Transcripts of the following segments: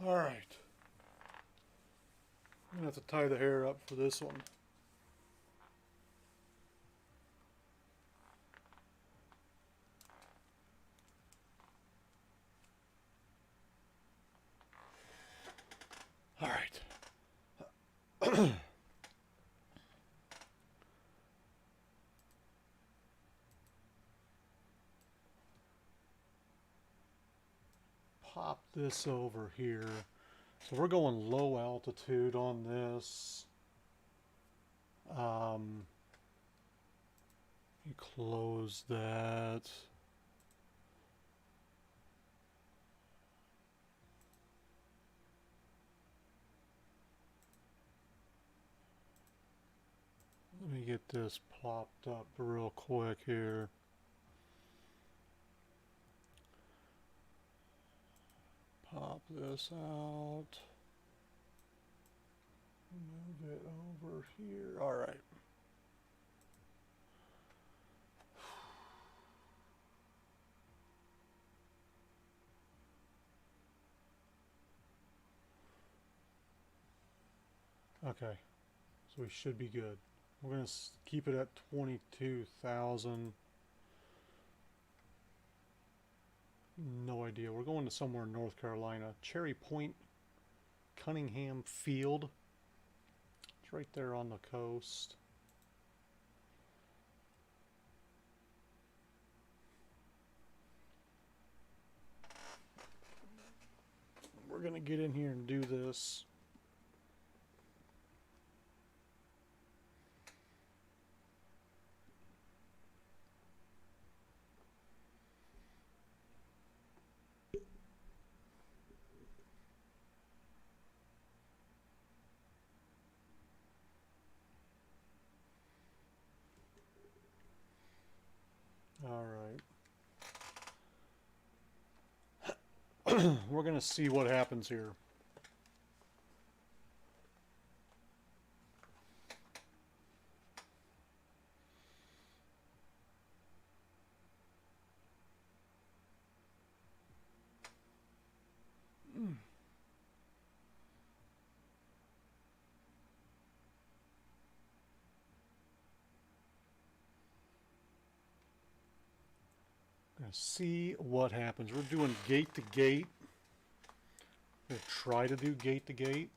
Alright. I'm going to have to tie the hair up for this one. Alright. Pop this over here. So we're going low altitude on this. You close that. Let me get this plopped up real quick here. Pop this out. Move it over here. All right. Okay, so we should be good. We're going to keep it at 22,000. No idea. We're going to somewhere in North Carolina. Cherry Point, Cunningham Field. It's right there on the coast. We're going to get in here and do this. All right. We're going to see what happens here. Gonna see what happens. We're doing gate to gate. We'll try to do gate to gate.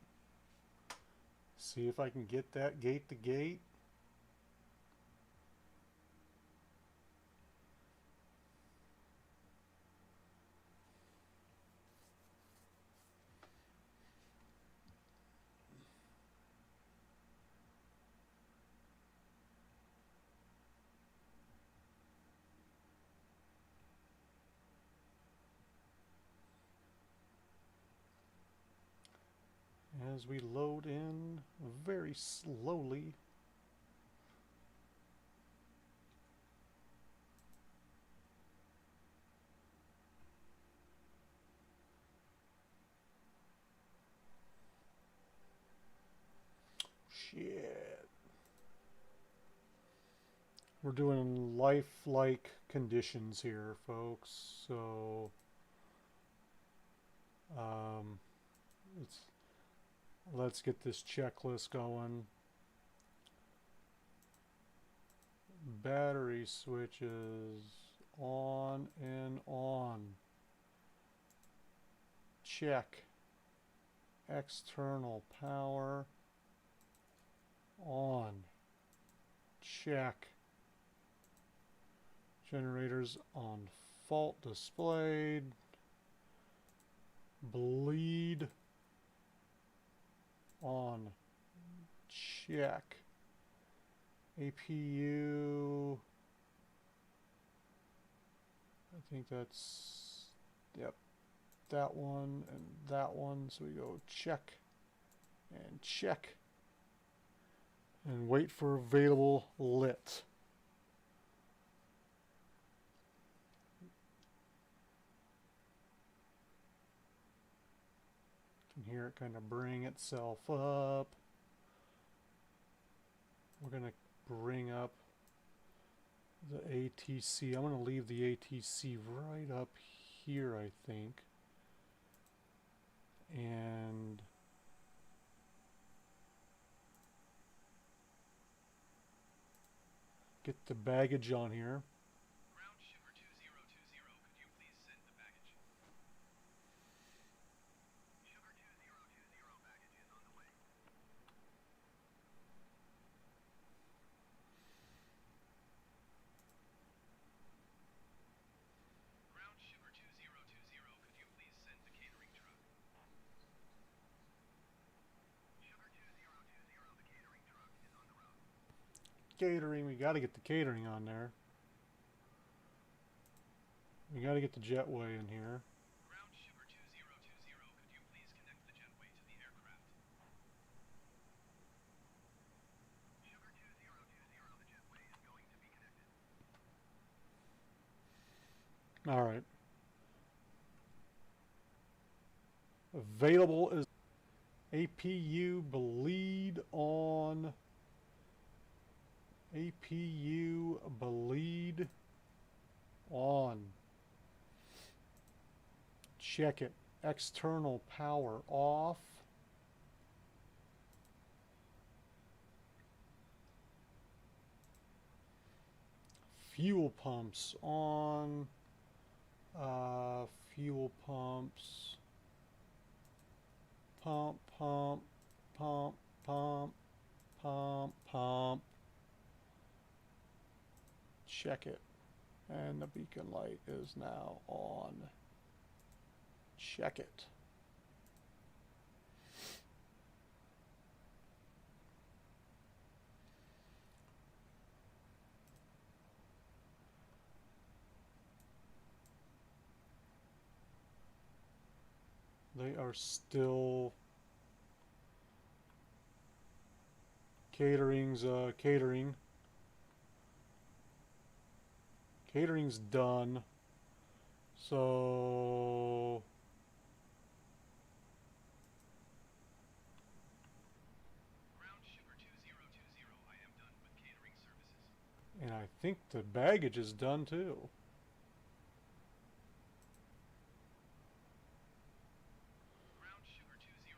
See if I can get that gate to gate. As we load in very slowly. Shit. We're doing lifelike conditions here, folks. So let's get this checklist going. Battery switches on and on. Check. External power on. Check. Generators on fault displayed. Bleed on. Check. APU. I think that's, yep, that one and that one. So we go check and check and wait for available lit. You can hear it kind of bring itself up. We're going to bring up the ATC. I'm going to leave the ATC right up here, I think. and get the baggage on here. Ground Sugar 2020, could you please send the baggage? Sugar 2020 baggage is on the way. Ground Sugar 2020, could you please send the catering truck? Sugar 2020, the catering truck is on the road. Catering, we got to get the catering on there. We got to get the jetway in here. Ground Sugar 2020, could you please connect the jetway to the aircraft? Sugar 2020, the jetway is going to be connected. All right. Available is APU bleed on. APU bleed on. Check it. External power off. Fuel pumps on. Fuel pumps. Pump, pump, pump, pump, pump, pump. Check it. And the beacon light is now on. Check it. They are still catering's catering. Catering's done. So Ground Sugar 2020, I am done with catering services. and I think the baggage is done too. Ground Sugar 2020,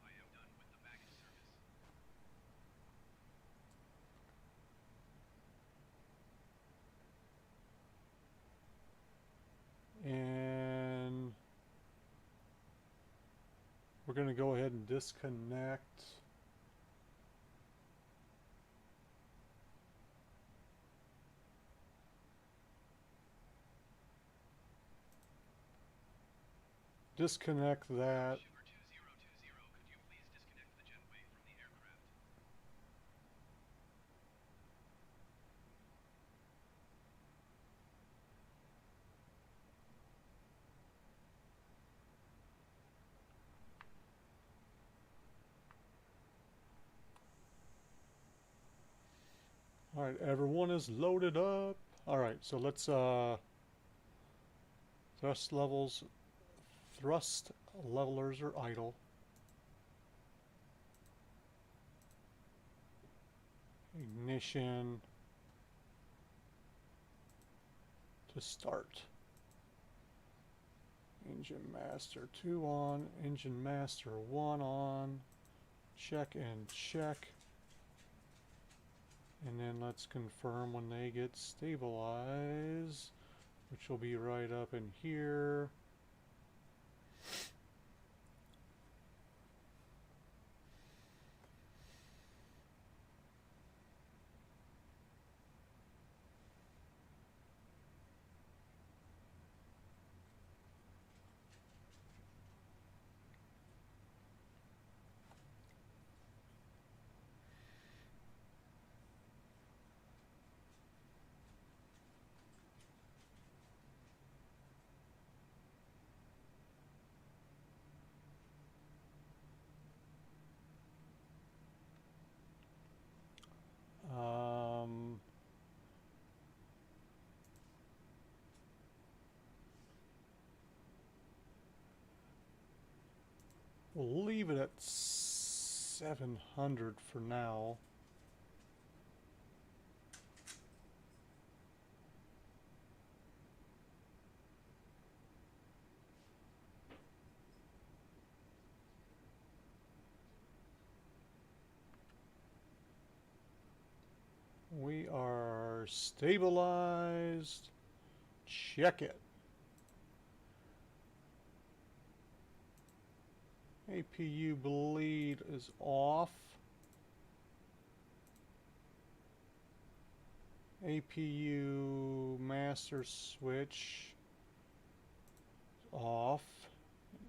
I am done with the baggage service. And we're going to go ahead and disconnect. Disconnect that. Sugar 2020, could you please disconnect the jetway from the aircraft? All right, everyone is loaded up. All right, so let's thrust levels. Thrust levelers are idle. Ignition to start. Engine master 2 on, engine master 1 on. Check and check. And then let's confirm when they get stabilized, which will be right up in here. We'll leave it at 700 for now. are stabilized. Check it. APU bleed is off. APU master switch off.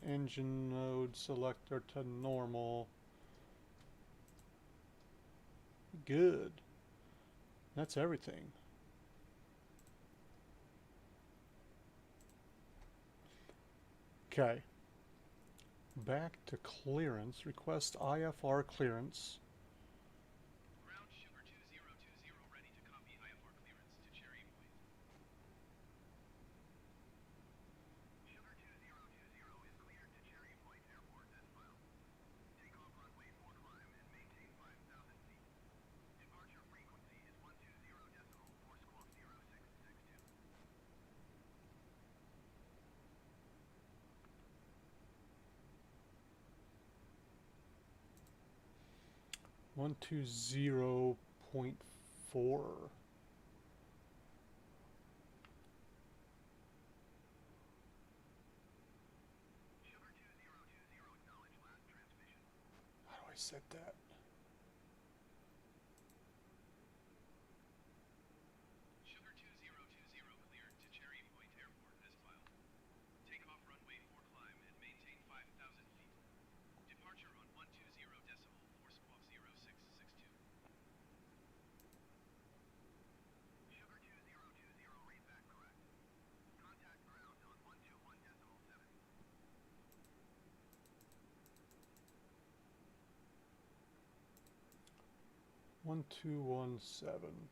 Engine node selector to normal. Good. That's everything. Okay. Back to clearance. Request IFR clearance. Ground Sugar 2020 ready to copy IFR clearance to Cherry Point. Sugar 2020 is cleared to Cherry Point Airport as filed. Takeoff runway 4 climb and maintain 5,000 feet. Departure frequency is 120.4 squawk 0662. 120.4. Sugar 2020 acknowledge last transmission. How do I set that? Sugar 2020 cleared to Cherry Point Airport as filed. Takeoff runway 4 climb and maintain 5,000 feet. Departure on 120.4 squawk 0662. Sugar 2020 read back correct. Contact ground on 121.7. 1217.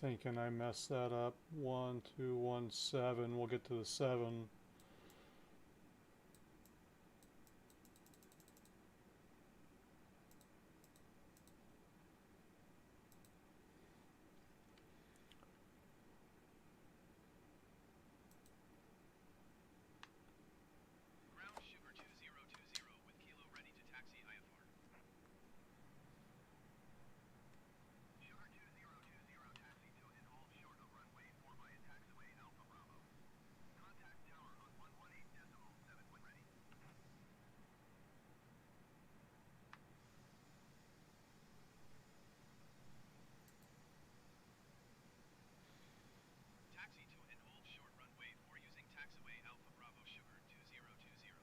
Thinking I messed that up. 1217. We'll get to the 7. Ground Sugar 2020 with Kilo ready to taxi IFR. Sugar 2020 taxi to and hold short of runway 4 via taxiway Alpha Bravo. Contact tower on 118.7 when ready. Taxi to and hold short runway 4 using taxiway Alpha Bravo Sugar 2020.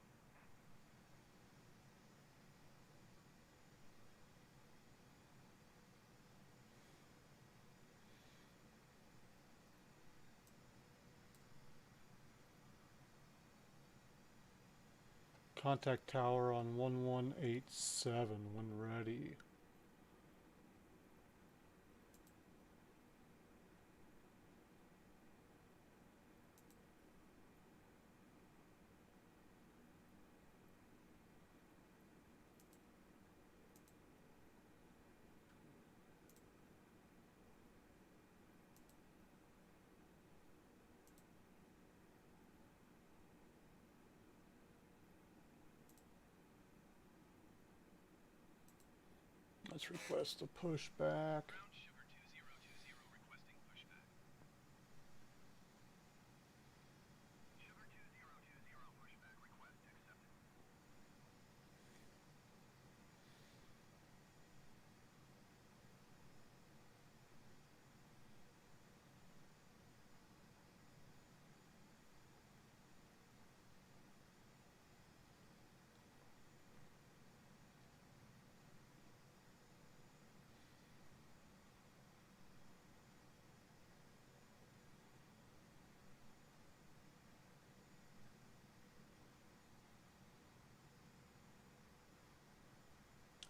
Contact tower on 1187 when ready. Let's request a pushback. Ground Sugar 2020 requesting pushback. Sugar 2020 pushback request accepted.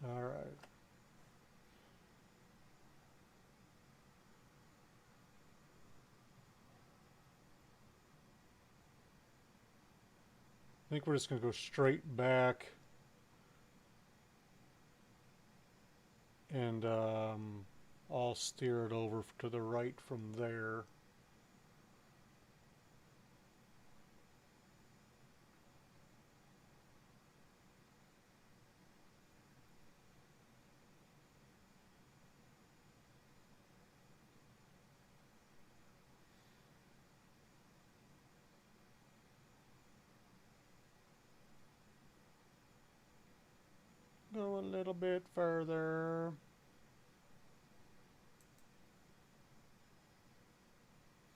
All right. I think we're just going to go straight back and I'll steer it over to the right from there. Go a little bit further.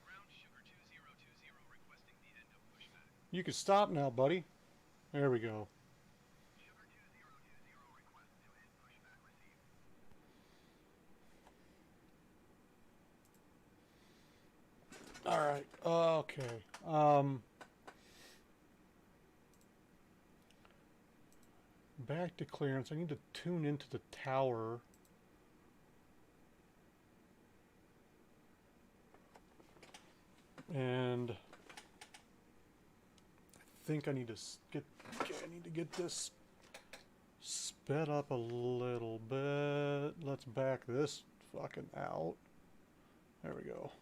Ground Sugar 2020 requesting the end of pushback. You can stop now, buddy. There we go. Sugar 2020 request to end pushback received. All right. Okay. Back to clearance. I need to tune into the tower. And I think I need to get this sped up a little bit. Let's back this fucking out. There we go.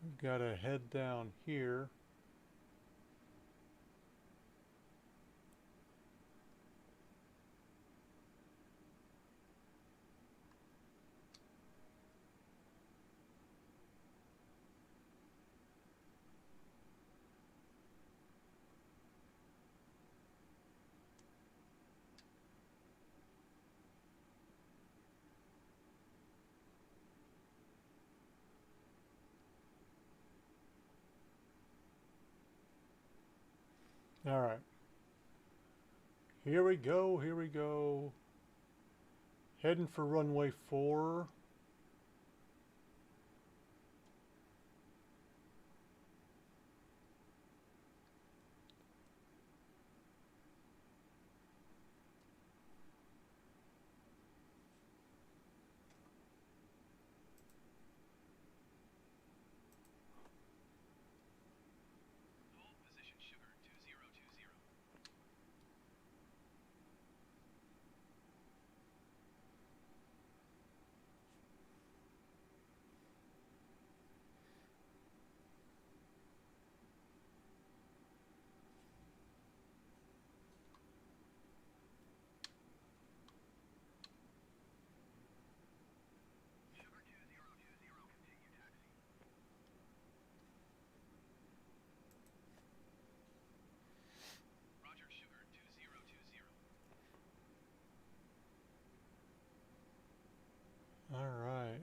We've got to head down here. All right. Here we go. Here we go. Heading for runway 4. Hold position Sugar 2020. Sugar 2020 continue taxi. Roger Sugar 2020. All right.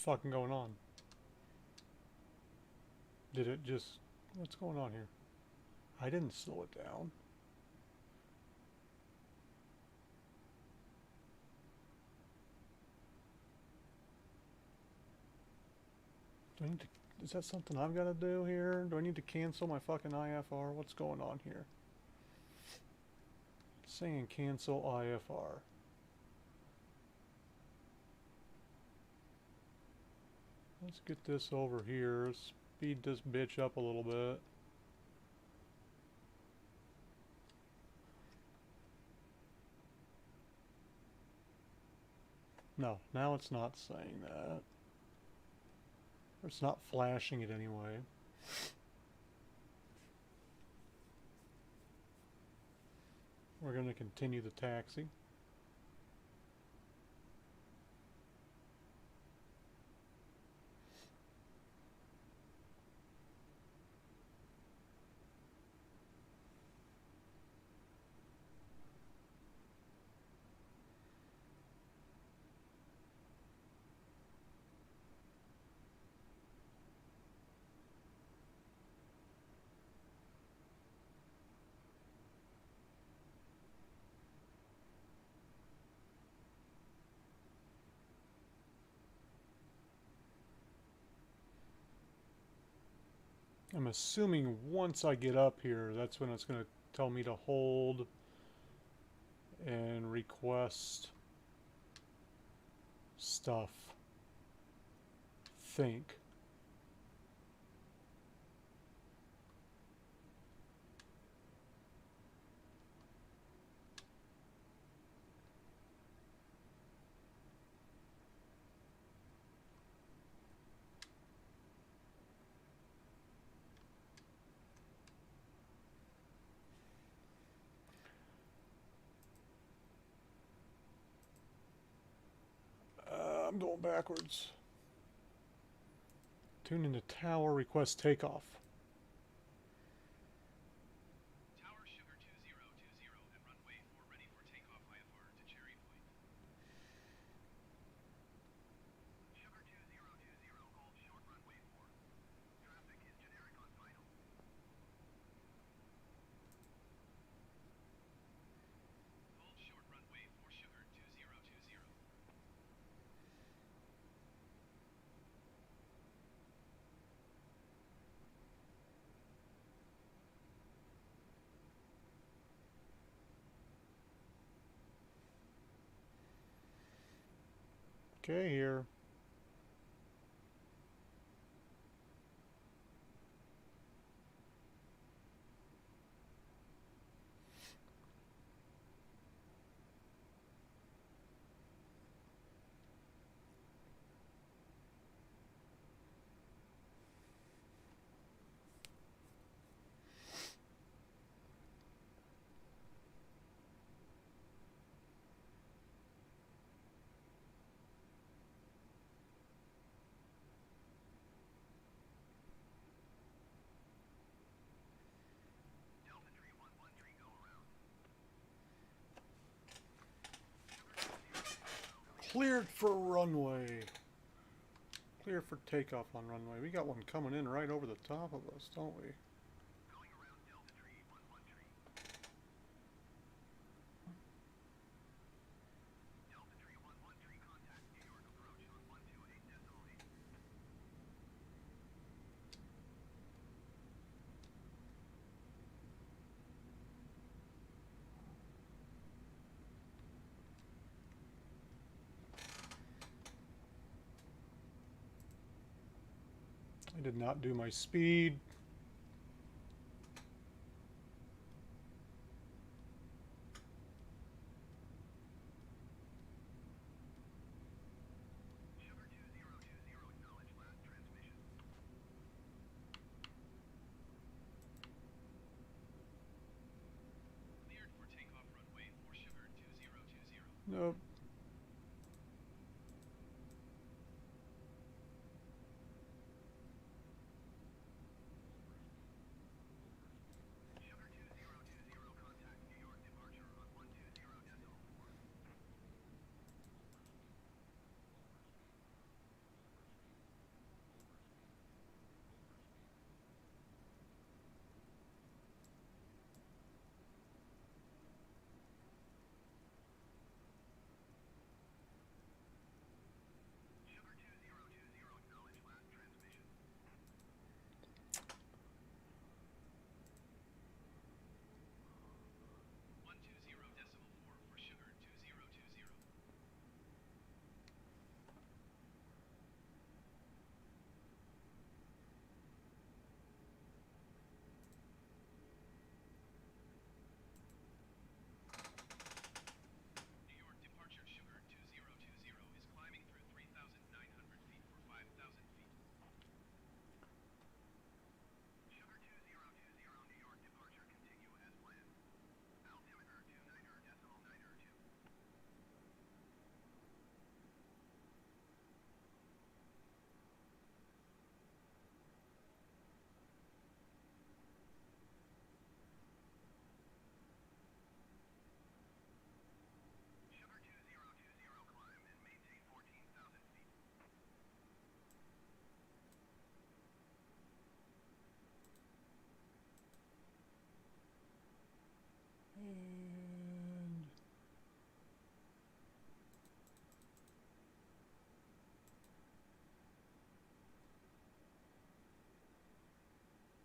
What's fucking going on? Did it just... What's going on here? I didn't slow it down. Do I need to... Is that something I've got to do here? Do I need to cancel my fucking IFR? What's going on here? It's saying cancel IFR. Let's get this over here. Speed this bitch up a little bit. No, now it's not saying that. Or it's not flashing it anyway. We're going to continue the taxi. I'm assuming once I get up here, that's when it's going to tell me to hold and request stuff. think. I'm going backwards. Tune into tower, request takeoff. Tower Sugar 2020 and runway 4 ready for takeoff IFR to Cherry Point. Sugar 2020, hold short runway 4. Traffic is generic on final. Hold short runway 4 Sugar 2020. Okay, here. Delta 3113 go around. Cleared for runway. Clear for takeoff on runway. We got one coming in right over the top of us, don't we? Going around Delta 3113. Delta 3113 contact New York approach on 128.8. I did not do my speed. Sugar 2020 acknowledge last transmission. Cleared for takeoff runway 4 Sugar 2020. Nope. Sugar 2020 contact New York departure on 120.4. Sugar 2020 acknowledge last transmission. 120.4 for Sugar 2020. New York departure Sugar 2020 is climbing through 3,900 feet for 5,000 feet. Sugar 2020 New York departure continue as planned. Altimeter 29.902. Sugar 2020 climb and maintain 14,000 feet. And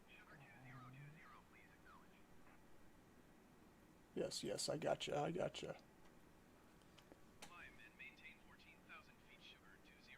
Sugar 2020 please acknowledge. yes, yes, I gotcha. I gotcha. Climb and maintain 14,000 feet Sugar 2020.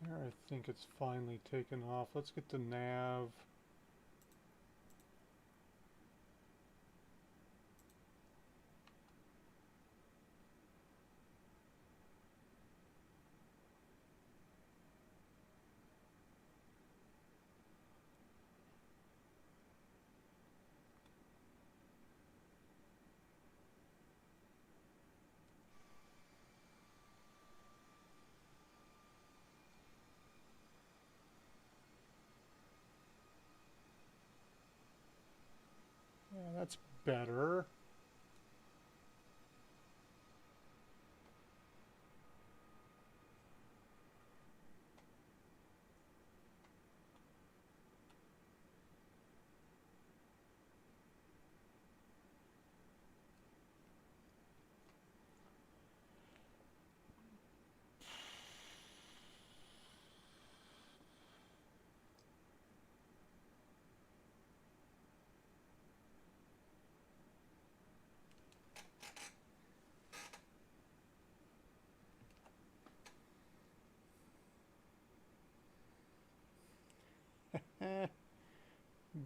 Here, I think it's finally taken off. Let's get the nav. Yeah, that's better.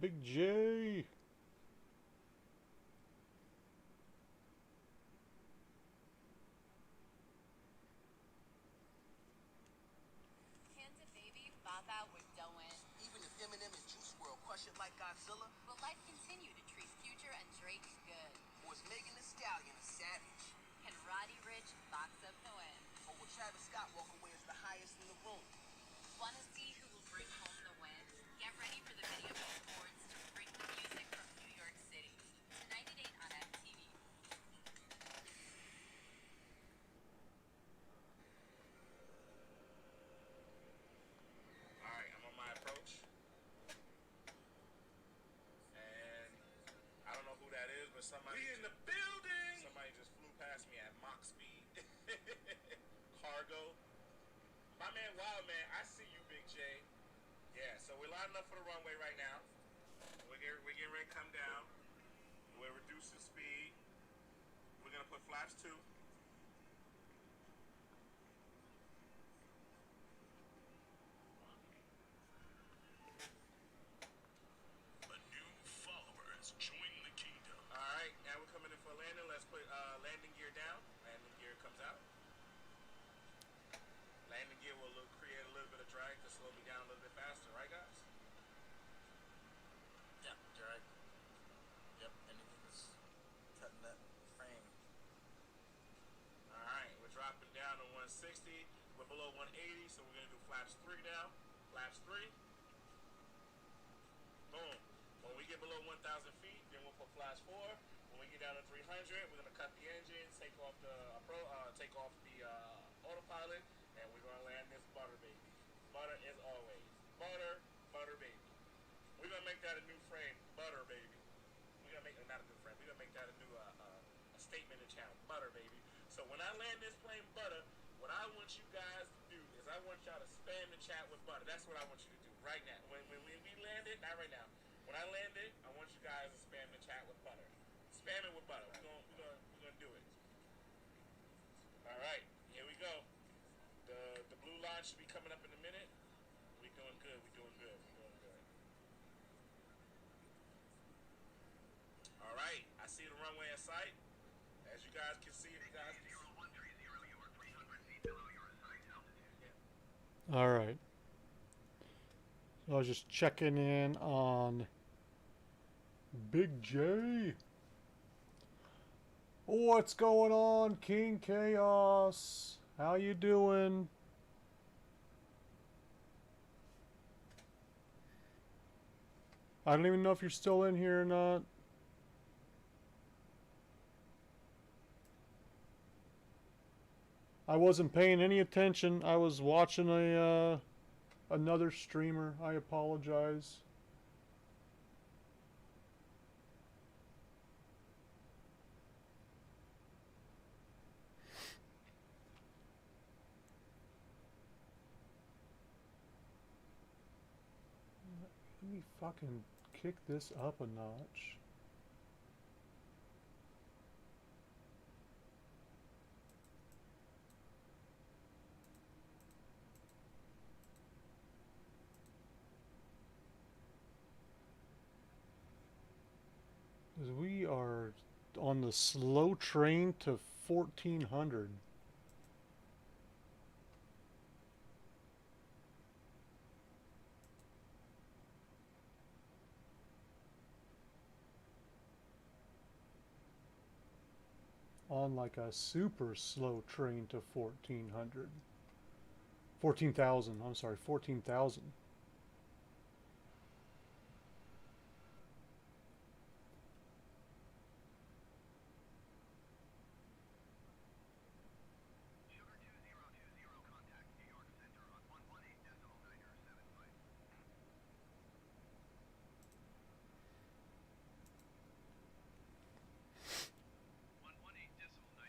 Big J. Can't a baby bop out we're doing? Even if Eminem and Juice WRLD crush it like Godzilla, Will life continue to treat Future and Drake good? or is Megan Thee Stallion a savage? Can Roddy Ricch box up the win? Or will Travis Scott walk away as the highest in the room? Wanna see who will bring home the win? Get ready for the video game awards to bring the music from New York City. Tonight at 8 on MTV. Alright, I'm on my approach. And I don't know who that is, but somebody. We in the building! Somebody just flew past me at Mach speed. Cargo. My man, Wild Man, I see you, Big J. Yeah, so we're lining up for the runway right now. We're getting ready to come down. We're reducing speed. We're gonna put flaps 2. A new followers join the kingdom. Alright, now we're coming in for a landing. Let's put landing gear down. Landing gear comes out. Landing gear will create a little bit of drag to slow me down a little bit faster, right guys? Yeah, drag. Yep, anything that's cutting that frame. Alright, we're dropping down to 160. We're below 180, so we're going to do flaps 3 now. Flaps 3. Boom. When we get below 1,000 feet, then we'll put flaps 4. When we get down to 300, we're going to cut the engine, take off the autopilot, and we're going to land this butter baby. Butter as always. Butter, butter baby. We're going to make that a new frame, butter baby. We're going to make, not a new frame, we're going to make that a new a statement in channel, butter baby. So when I land this plane butter, what I want you guys to do is I want y'all to spam the chat with butter. That's what I want you to do right now. When we land it, not right now. When I land it, I want you guys to spam the chat with butter. Spam it with butter. We're gonna do it. All right, here we go. The blue line should be coming up in a minute. We doing good. We doing good. We doing good. All right, I see the runway in sight. As you guys can see, if you guys can see. 0130, you are 300 feet below your assigned altitude. All right. So I was just checking in on Big J. What's going on, King Chaos? How you doing? I don't even know if you're still in here or not. I wasn't paying any attention. I was watching another streamer. I apologize. Let me fucking kick this up a notch. on the slow train to 1400. On like a super slow train to 1400. 14,000, I'm sorry, 14,000. Sugar 2020, contact New York Center on 118.975. 118.975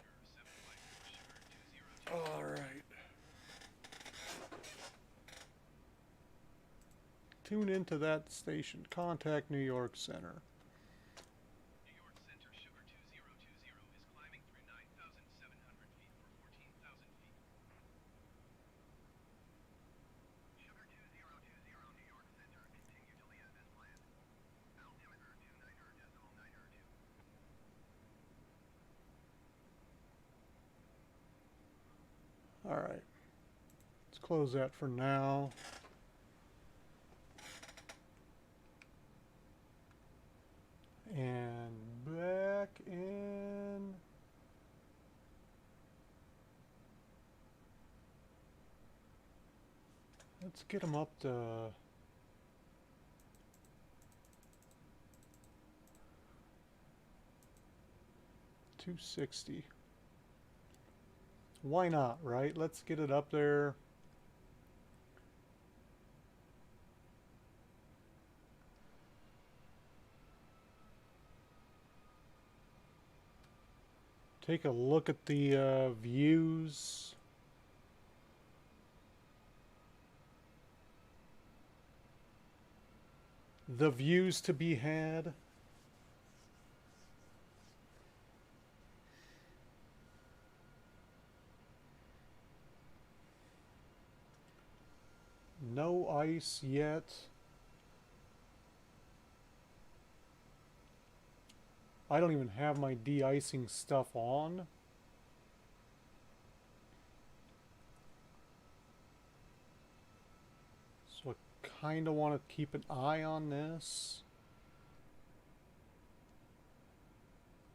for Sugar 2020. All right. Tune into that station. Contact New York Center. New York Center Sugar 2020 is climbing through 9,700 feet for 14,000 feet. Sugar 2020 New York Center, continue to land as planned. Altimeter 29.902. All right. Let's close that for now. And back in. Let's get them up to 260. Why not, right? Let's get it up there. Take a look at the views. The views to be had. No ice yet. I don't even have my de-icing stuff on. So I kind of want to keep an eye on this.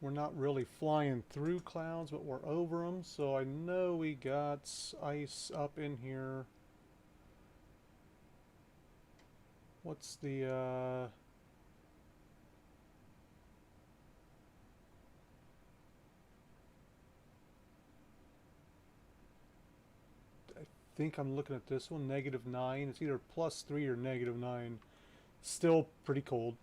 We're not really flying through clouds, but we're over them. So I know we got ice up in here. What's the I think I'm looking at this one, -9. It's either +3 or -9. Still pretty cold.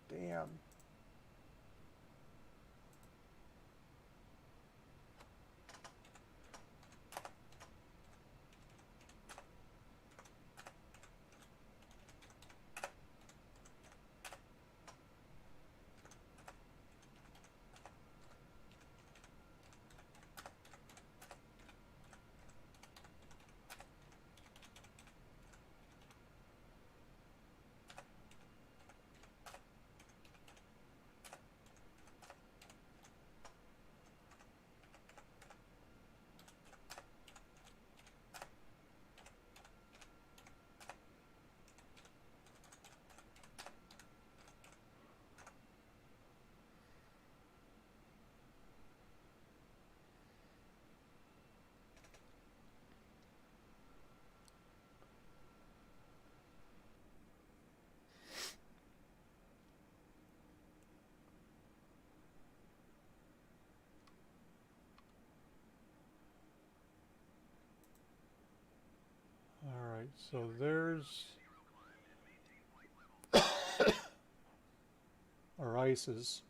Damn. Alright, so there's our ices.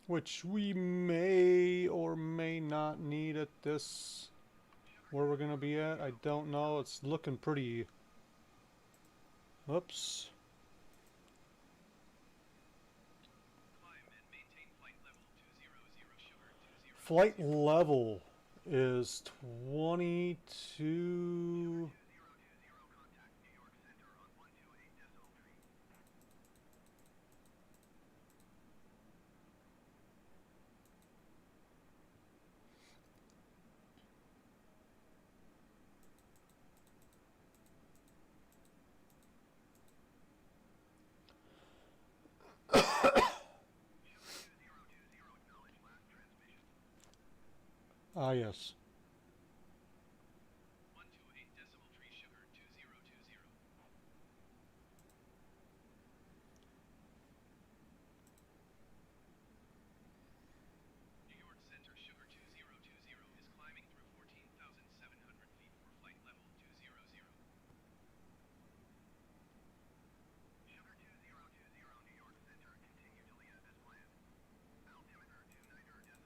which we may or may not need at this, where we're going to be at. I don't know. It's looking pretty... Oops. Flight level is 22... Ah, yes. 128.3 sugar 2020. New York Center sugar 2020 is climbing through 14,700 feet for flight level 200. Sugar 2020 New York Center continue to lead as planned. Altimeter 29.902.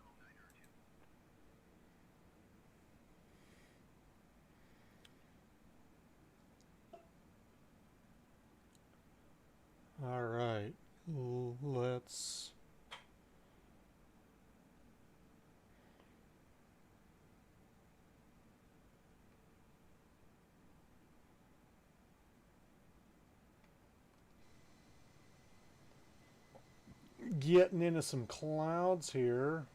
All right. Let's... Getting into some clouds here.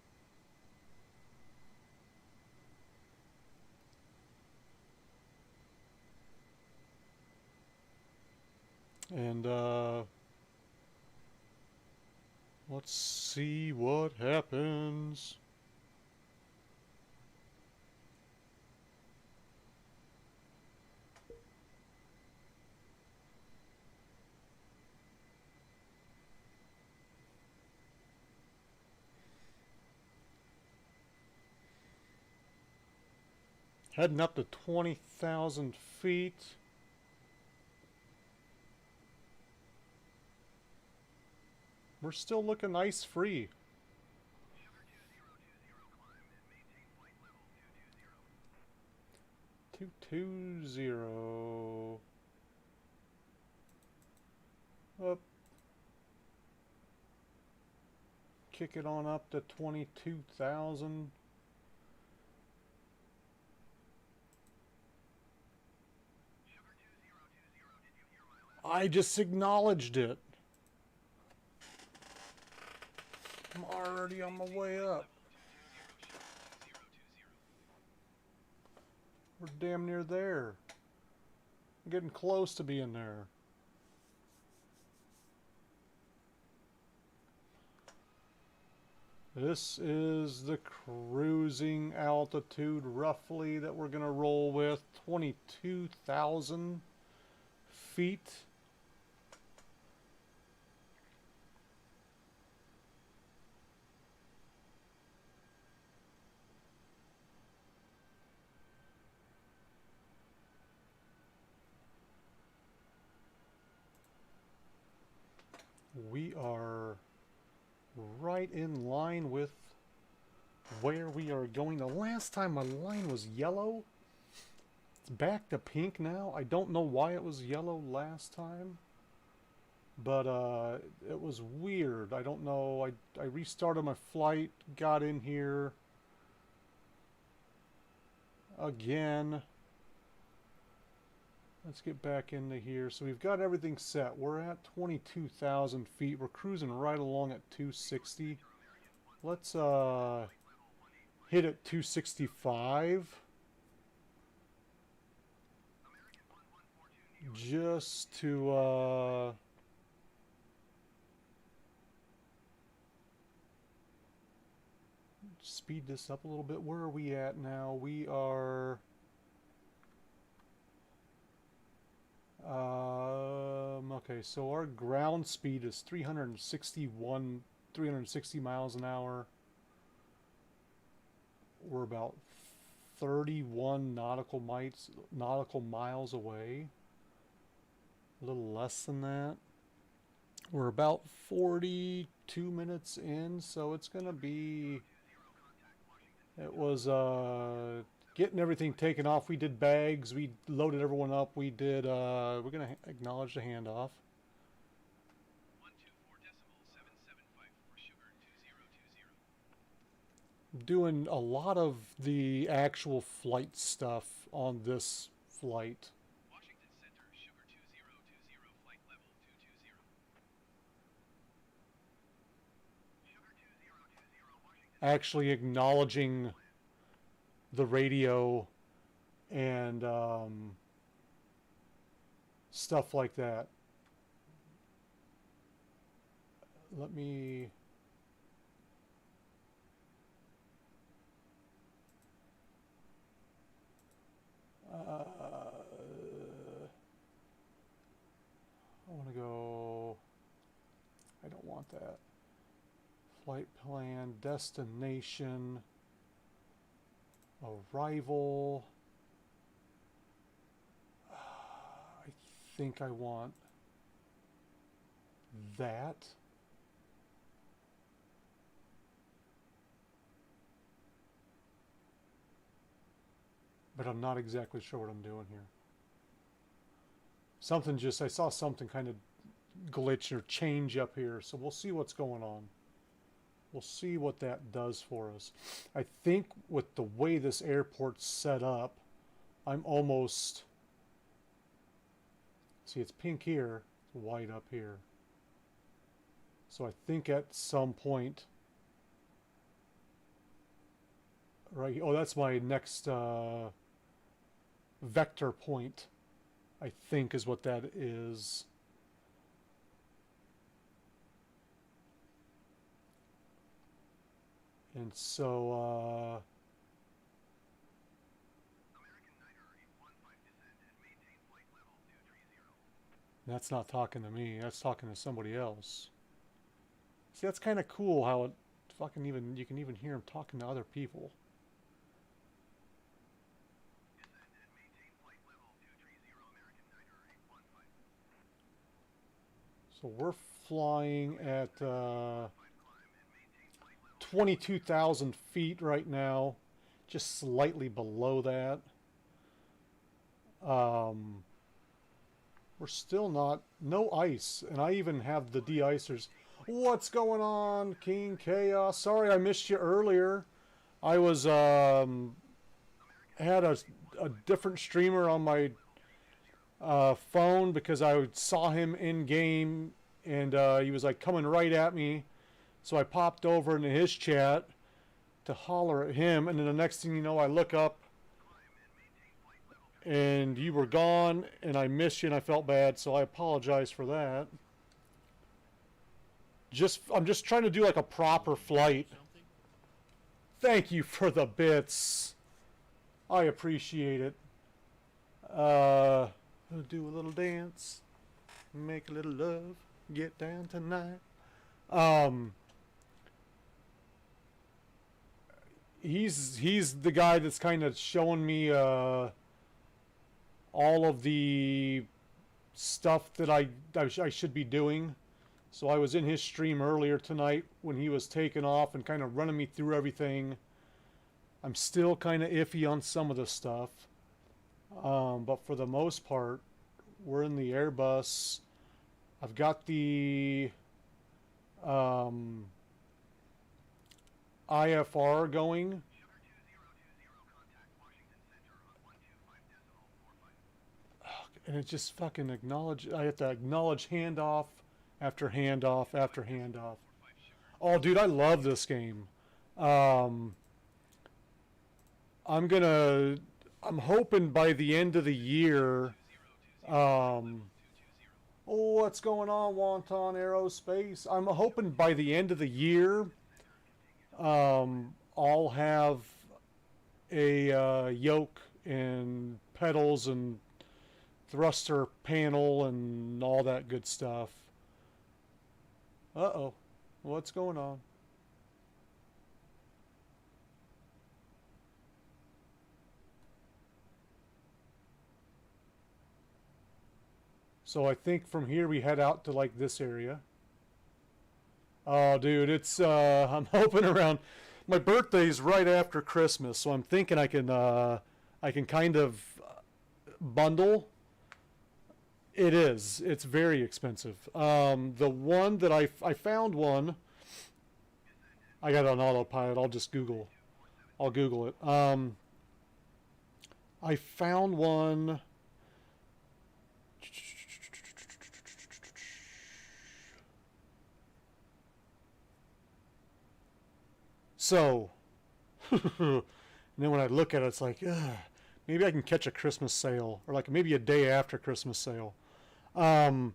And let's see what happens. Heading up to 20,000 feet. We're still looking ice free. Sugar 2020 climb and maintain flight level 220. 220. Up. Kick it on up to 22,000. Sugar 2020, did you hear my last? I just acknowledged it. I'm already on my way up. 220. We're damn near there. I'm getting close to being there. This is the cruising altitude roughly that we're going to roll with. 22,000 feet. We are right in line with where we are going. The last time my line was yellow. It's back to pink now. I don't know why it was yellow last time. But it was weird. I don't know. I restarted my flight, got in here again. Let's get back into here. So we've got everything set. We're at 22,000 feet. We're cruising right along at 260. Let's hit at 265. Just to speed this up a little bit. Where are we at now? We are okay, so our ground speed is 360 miles an hour. We're about 31 nautical miles away. A little less than that. We're about 42 minutes in, so it's gonna be. It was getting everything taken off. We did bags. We loaded everyone up. We did. We're gonna acknowledge the handoff. 124.775 for sugar 2020. Doing a lot of the actual flight stuff on this flight. Washington Center, sugar 2020, flight level 220. Sugar 2020, Washington. Actually acknowledging the radio and stuff like that. Let me. I want to go. I don't want that. Flight plan, destination, arrival. I think I want that. But I'm not exactly sure what I'm doing here. Something just, I saw something kind of glitch or change up here, so we'll see what's going on. We'll see what that does for us. I think with the way this airport's set up, I'm almost, see it's pink here, it's white up here. So I think at some point, right, oh that's my next vector point, I think is what that is. And so, American Niner 815 descend and maintain flight level 230. that's not talking to me. That's talking to somebody else. See, that's kind of cool how it fucking even, you can even hear him talking to other people. Descend and maintain flight level 230, American Niner 815. So we're flying at 22,000 feet right now, just slightly below that. We're still not, no ice, and I even have the de-icers. What's going on, King Chaos? Sorry I missed you earlier. I was had a different streamer on my phone because I saw him in game, and he was like coming right at me. So I popped over into his chat to holler at him, and then the next thing you know, I look up, and you were gone, and I missed you, and I felt bad, so I apologize for that. I'm just trying to do like a proper flight. Thank you for the bits. I appreciate it. I'll do a little dance, make a little love, get down tonight. He's the guy that's kind of showing me all of the stuff that I should be doing. So I was in his stream earlier tonight when he was taking off and kind of running me through everything. I'm still kind of iffy on some of the stuff, but for the most part, we're in the Airbus. I've got the IFR going. Sugar 2020, contact Washington Center on 125.45. And it just fucking acknowledge. I have to acknowledge handoff after handoff after handoff. Oh, dude, I love this game. I'm hoping by the end of the year. What's going on, Wonton Aerospace? I'm hoping by the end of the year, I'll have a yoke and pedals and thruster panel and all that good stuff. Uh-oh. What's going on? So I think from here we head out to like this area. Oh, dude, it's I'm hoping around my birthday's right after Christmas, so I'm thinking I can kind of bundle. It is. It's very expensive. The one that I found one. I got it on autopilot. I'll just Google. I'll Google it. I found one. So, and then when I look at it, it's like, ugh, maybe I can catch a Christmas sale, or like maybe a day after Christmas sale. Um,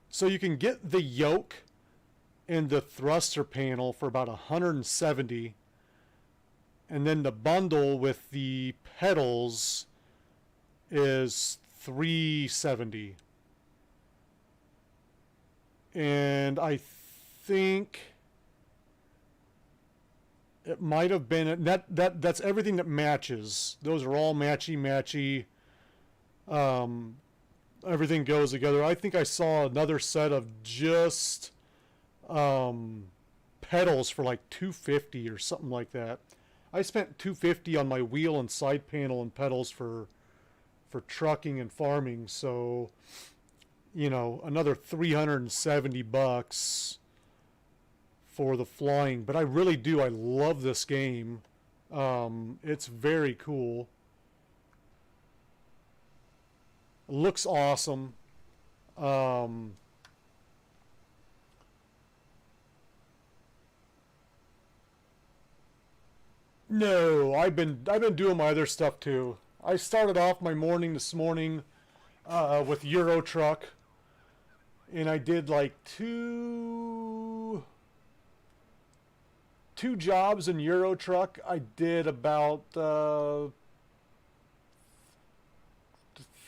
so you can get the yoke and the thruster panel for about 170, and then the bundle with the pedals is 370. And I think it might have been that's everything that matches. Those are all matchy. Everything goes together. I think I saw another set of just pedals for like 250 or something like that. I spent 250 on my wheel and side panel and pedals for trucking and farming, so you know, another 370 bucks for the flying. But I really do, I love this game. It's very cool. Looks awesome. No, I've been doing my other stuff too. I started off my morning this morning with Euro Truck, and I did like two jobs in Euro Truck. I did about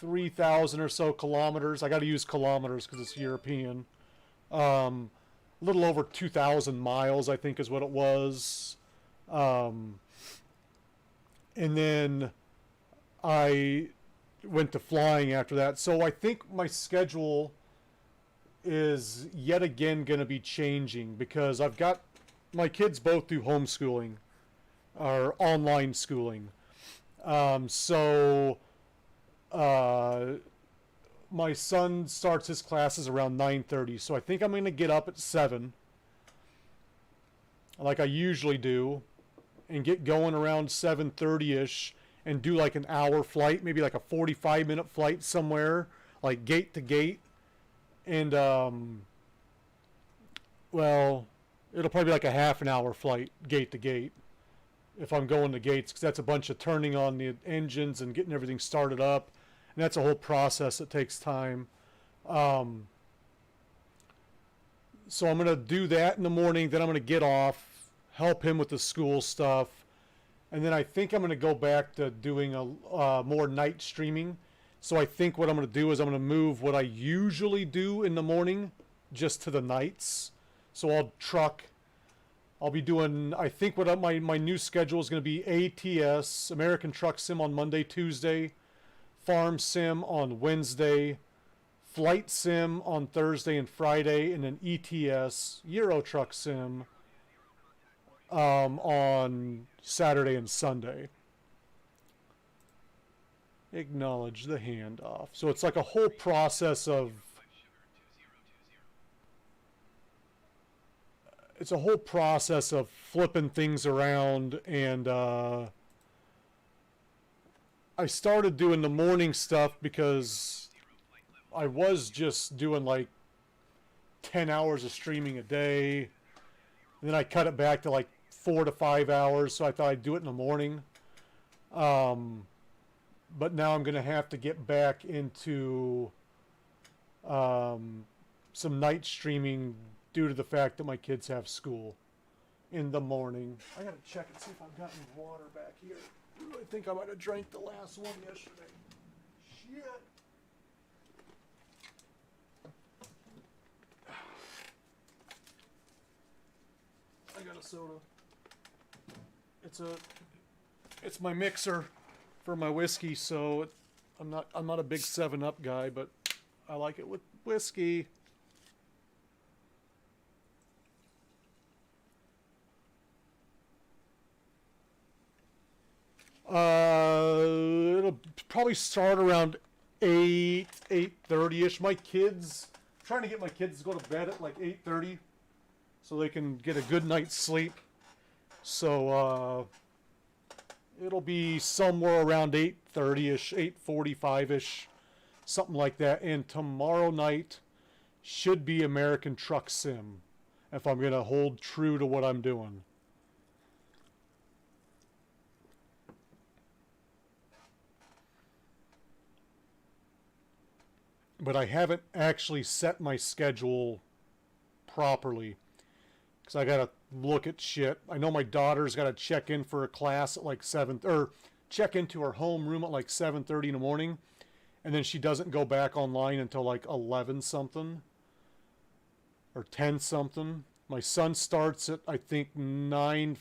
3,000 or so kilometers. I got to use kilometers because it's European. A little over 2,000 miles, I think, is what it was. And then I went to flying after that. So I think my schedule is yet again going to be changing because I've got my kids both do homeschooling or online schooling. So my son starts his classes around 9:30. So I think I'm going to get up at 7 like I usually do and get going around 7:30ish and do like an hour flight, maybe like a 45-minute flight somewhere, like gate to gate. And well, it'll probably be like a half an hour flight gate to gate if I'm going to gates, because that's a bunch of turning on the engines and getting everything started up, and that's a whole process that takes time. So I'm going to do that in the morning, then I'm going to get off, help him with the school stuff, and then I think I'm going to go back to doing a more night streaming. So I think what I'm going to do is I'm going to move what I usually do in the morning just to the nights. So I'll be doing, I think what my new schedule is going to be ATS, American Truck Sim on Monday, Tuesday, Farm Sim on Wednesday, Flight Sim on Thursday and Friday, and then ETS, Euro Truck Sim, on Saturday and Sunday. Acknowledge the handoff. So it's like a whole process of flipping things around, and I started doing the morning stuff because I was just doing like 10 hours of streaming a day, and then I cut it back to like 4 to 5 hours, so I thought I'd do it in the morning. But now I'm going to have to get back into some night streaming due to the fact that my kids have school in the morning. I got to check and see if I've got any water back here. I think I might have drank the last one yesterday. Shit. I got a soda. It's my mixer for my whiskey, so I'm not a big 7-Up guy, but I like it with whiskey. It'll probably start around 8:30ish. My kids, I'm trying to get my kids to go to bed at like 8:30 so they can get a good night's sleep. So it'll be somewhere around 8:30ish, 8:45ish, something like that. And tomorrow night should be American Truck Sim, if I'm going to hold true to what I'm doing. But I haven't actually set my schedule properly because I gotta look at shit. I know my daughter's gotta check in for a class at like 7, or check into her home room at like 7:30 in the morning, and then she doesn't go back online until like 11 something or 10 something. My son starts at I think 9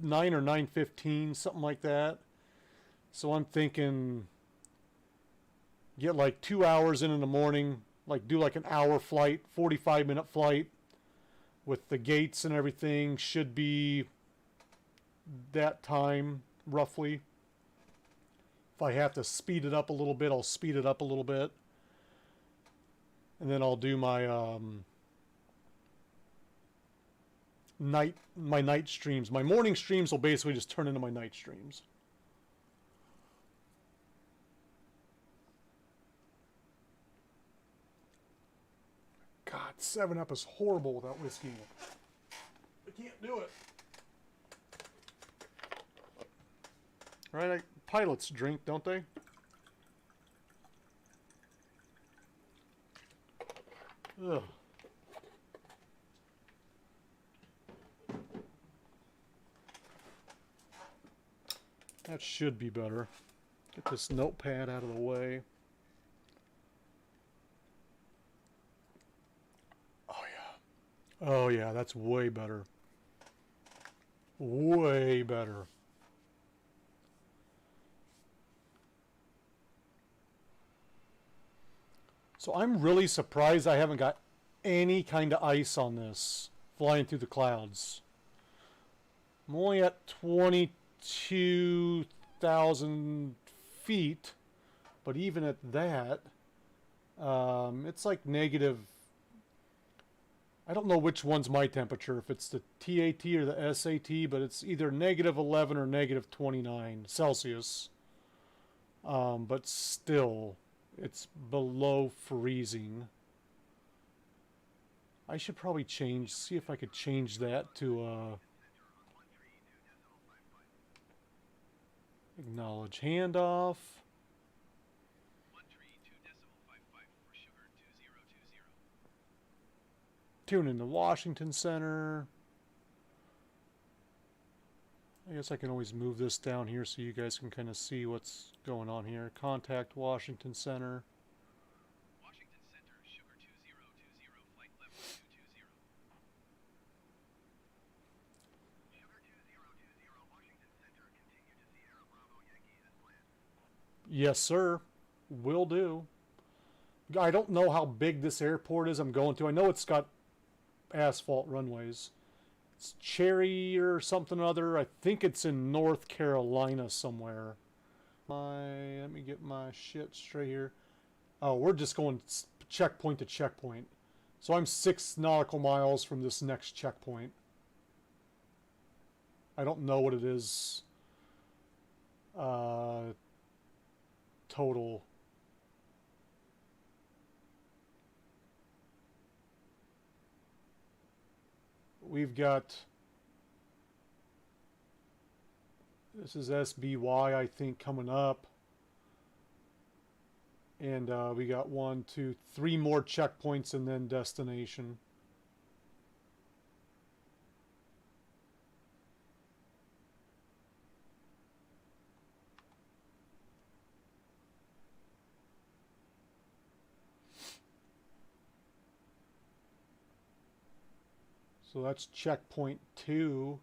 or 9:15, something like that. So I'm thinking get like 2 hours in the morning, like do like an hour flight, 45-minute flight with the gates and everything. Should be that time roughly. If I have to speed it up a little bit, I'll speed it up a little bit. And then I'll do my night streams. My morning streams will basically just turn into my night streams. God, 7-Up is horrible without whiskey. I can't do it. Right? Pilots drink, don't they? Ugh. That should be better. Get this notepad out of the way. Oh yeah, that's way better. Way better. So I'm really surprised I haven't got any kind of ice on this flying through the clouds. I'm only at 22,000 feet, but even at that, it's like negative. I don't know which one's my temperature, if it's the TAT or the SAT, but it's either negative 11 or negative 29 Celsius. But still, it's below freezing. I should probably see if I could change that to acknowledge handoff. Tune into Washington Center. I guess I can always move this down here so you guys can kind of see what's going on here. Contact Washington Center. Washington Center, Sugar 2020, flight level 220. Sugar 2020, Washington Center, continue to Sierra Bravo Yankee as planned. Yes, sir. Will do. I don't know how big this airport is I'm going to. I know it's got asphalt runways. It's Cherry or something or other. I think it's in North Carolina somewhere. Let me get my shit straight here. Oh, we're just going checkpoint to checkpoint. So I'm 6 nautical miles from this next checkpoint. I don't know what it is total. We've got, this is SBY, I think, coming up. And we got 1, 2, 3 more checkpoints and then destination. So that's checkpoint 2.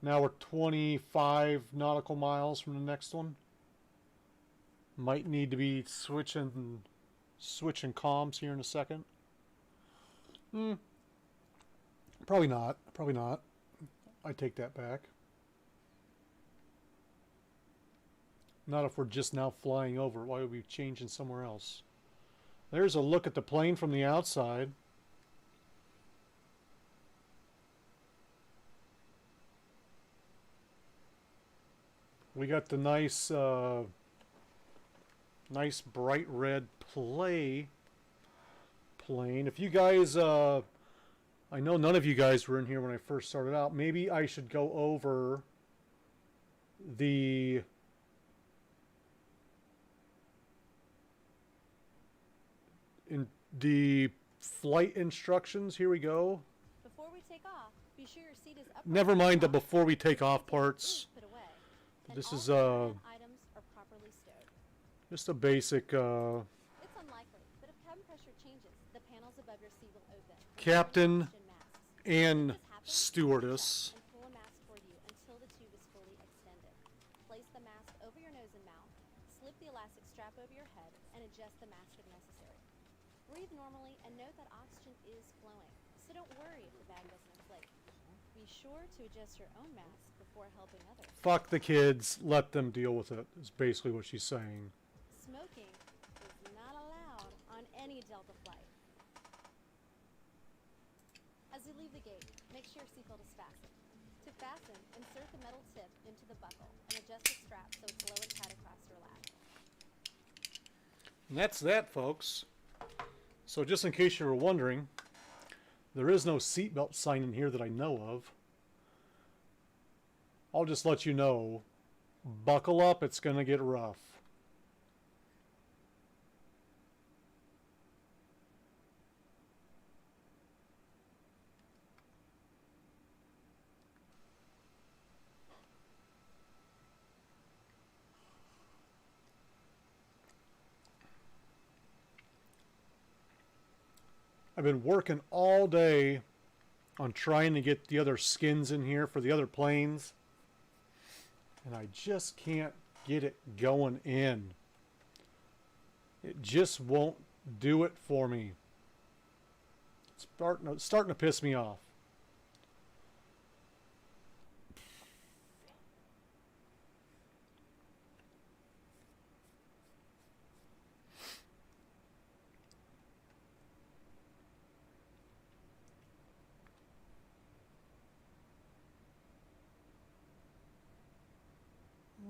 Now we're 25 nautical miles from the next one. Might need to be switching comms here in a second. Probably not. Probably not. I take that back. Not if we're just now flying over. Why would we be changing somewhere else? There's a look at the plane from the outside. We got the nice, nice bright red plane. If you guys, I know none of you guys were in here when I first started out. Maybe I should go over the flight instructions. Here we go. Before we take off, be sure your seat is upright. Never mind the before we take off parts. Put away. And This all is overhead items are properly stowed. just a basic It's unlikely, but if cabin pressure changes, the panels above your seat will open. captain Oxygen masks. and If this happens, stewardess. and pull a mask for you until the tube is fully extended. Place the mask over your nose and mouth, slip the elastic strap over your head, and adjust the mask if necessary. Breathe normally and note that oxygen is flowing, so don't worry if the bag doesn't inflate. Be sure to adjust your own mask before helping others. Fuck the kids. Let them deal with it. Is basically what she's saying. Smoking is not allowed on any Delta flight. As you leave the gate, make sure your seatbelt is fastened. To fasten, insert the metal tip into the buckle and adjust the strap so it's low and tight across your lap. And that's that, folks. So just in case you were wondering, there is no seatbelt sign in here that I know of. I'll just let you know, buckle up, it's going to get rough. I've been working all day on trying to get the other skins in here for the other planes. And I just can't get it going in. It just won't do it for me. It's starting to piss me off.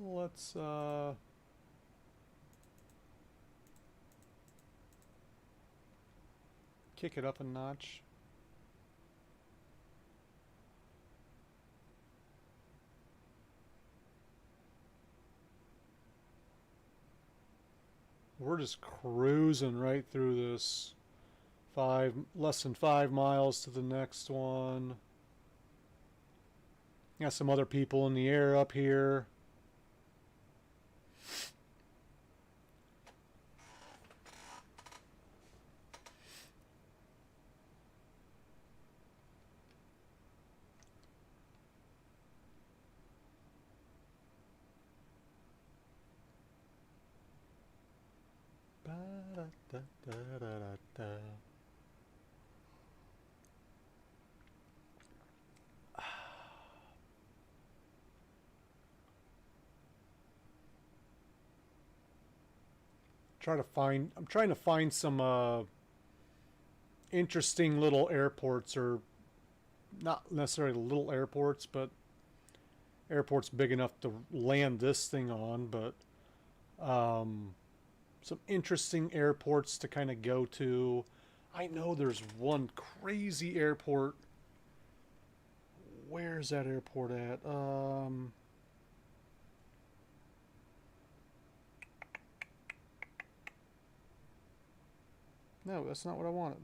Let's kick it up a notch. We're just cruising right through this. Less than 5 miles to the next one. Got some other people in the air up here. Ba-da-da-da-da-da. I'm trying to find some interesting little airports, or not necessarily little airports, but airports big enough to land this thing on, but some interesting airports to kind of go to. I know there's one crazy airport. Where's that airport at? No, that's not what I wanted.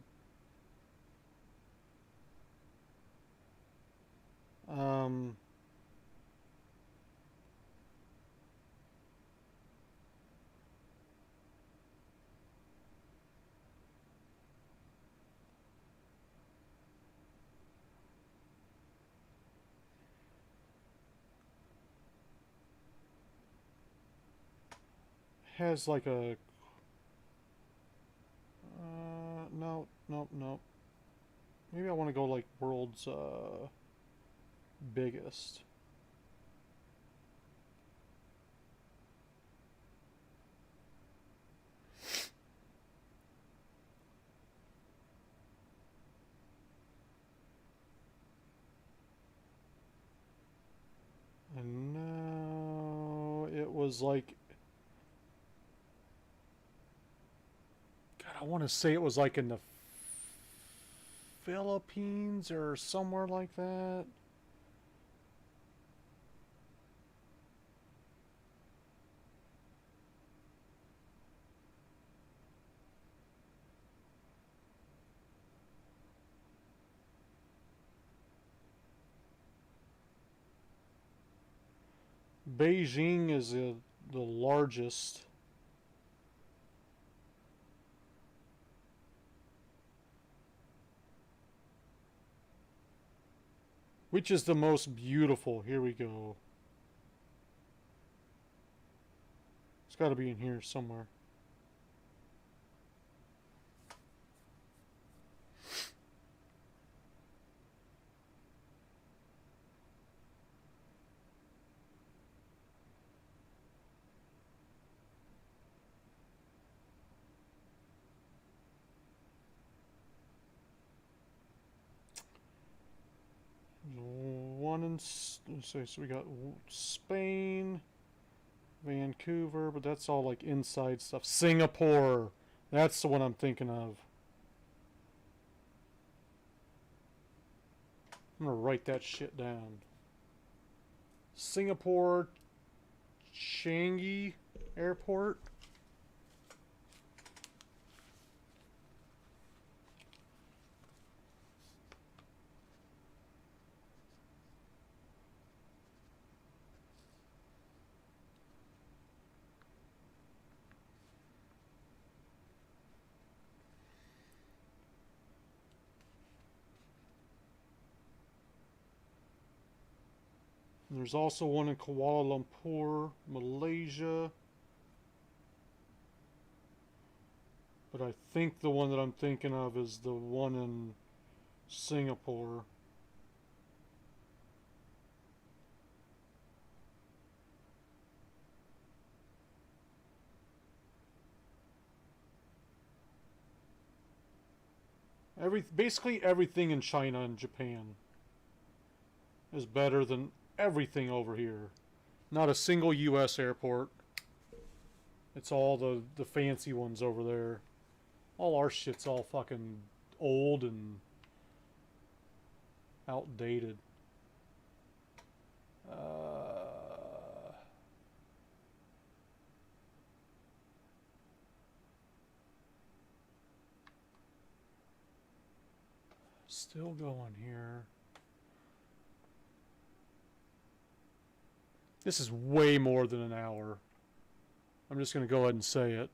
Has like a no, nope, nope. Maybe I want to go like world's biggest. And now it was like, God, I want to say it was like in the Philippines or somewhere like that. Beijing is the largest. Which is the most beautiful? Here we go. It's got to be in here somewhere. One in, let's see, so we got Spain, Vancouver, but that's all like inside stuff. Singapore, that's the one I'm thinking of. I'm gonna write that shit down. Singapore, Changi Airport. And there's also one in Kuala Lumpur, Malaysia. But I think the one that I'm thinking of is the one in Singapore. Basically everything in China and Japan is better than everything over here. Not a single US airport. It's all the fancy ones over there. All our shit's all fucking old and outdated. Still going here. This is way more than an hour. I'm just going to go ahead and say it.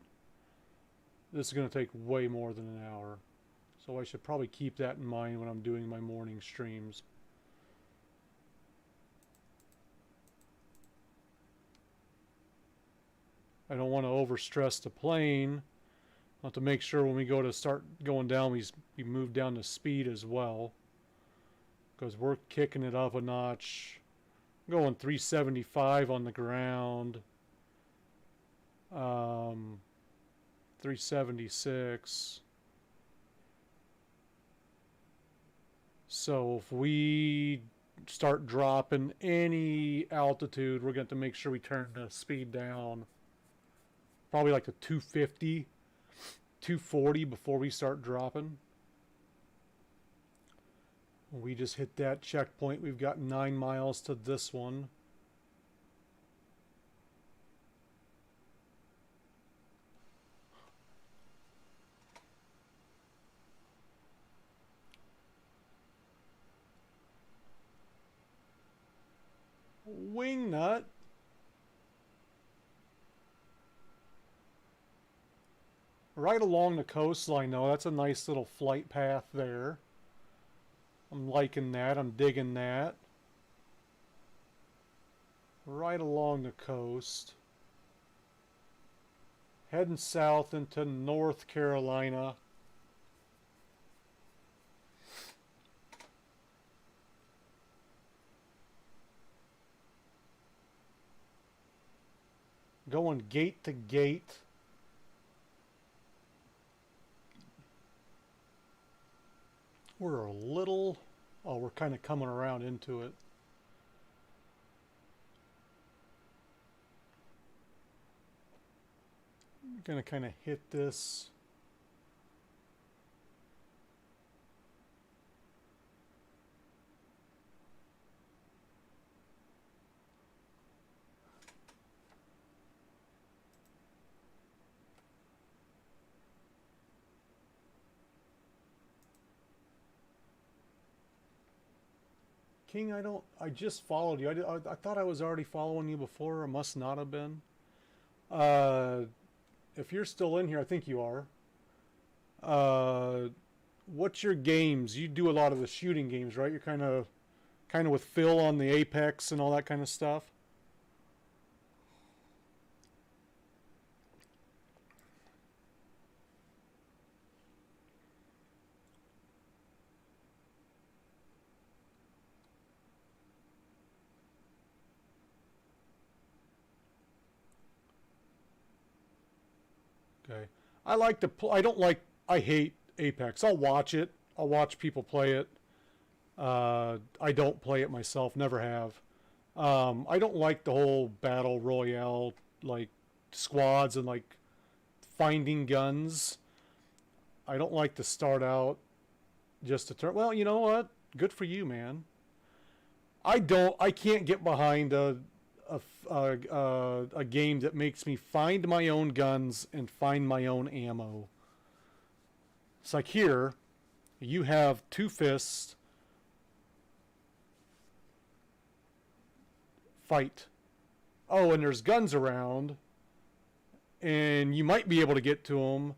This is going to take way more than an hour. So I should probably keep that in mind when I'm doing my morning streams. I don't want to overstress the plane. I'll have to make sure when we go to start going down, we move down the speed as well. Because we're kicking it up a notch. I'm going 375 on the ground. 376. So if we start dropping any altitude, we're going to have to make sure we turn the speed down. Probably like to 250, 240 before we start dropping. We just hit that checkpoint. We've got 9 miles to this one. Wingnut. Right along the coastline, though. That's a nice little flight path there. I'm liking that. I'm digging that. Right along the coast. Heading south into North Carolina. Going gate to gate. We're a little... Oh, we're kind of coming around into it. gonna kind of hit this. King, I just followed you. I thought I was already following you before. I must not have been. If you're still in here, I think you are. What's your games? You do a lot of the shooting games, right? You're kind of with Phil on the Apex and all that kind of stuff. Okay. I like to I don't like I hate Apex. I'll watch it. I'll watch people play it. I don't play it myself, never have. I don't like the whole battle royale like squads and like finding guns. I don't like to start out just to turn. Well, you know what? Good for you, man. I can't get behind a game that makes me find my own guns and find my own ammo. It's like here, you have two fists. Fight. Oh, and there's guns around, and you might be able to get to them,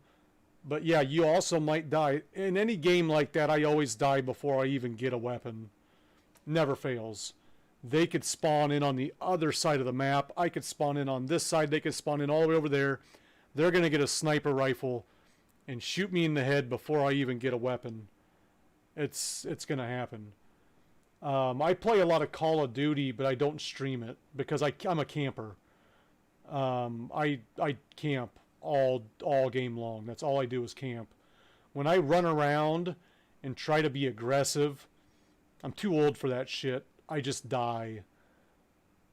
but yeah, you also might die. In any game like that, I always die before I even get a weapon. Never fails. They could spawn in on the other side of the map. I could spawn in on this side. They could spawn in all the way over there. They're going to get a sniper rifle and shoot me in the head before I even get a weapon. It's going to happen. I play a lot of Call of Duty, but I don't stream it because I'm a camper. I camp all game long. That's all I do is camp. When I run around and try to be aggressive, I'm too old for that shit. I just die.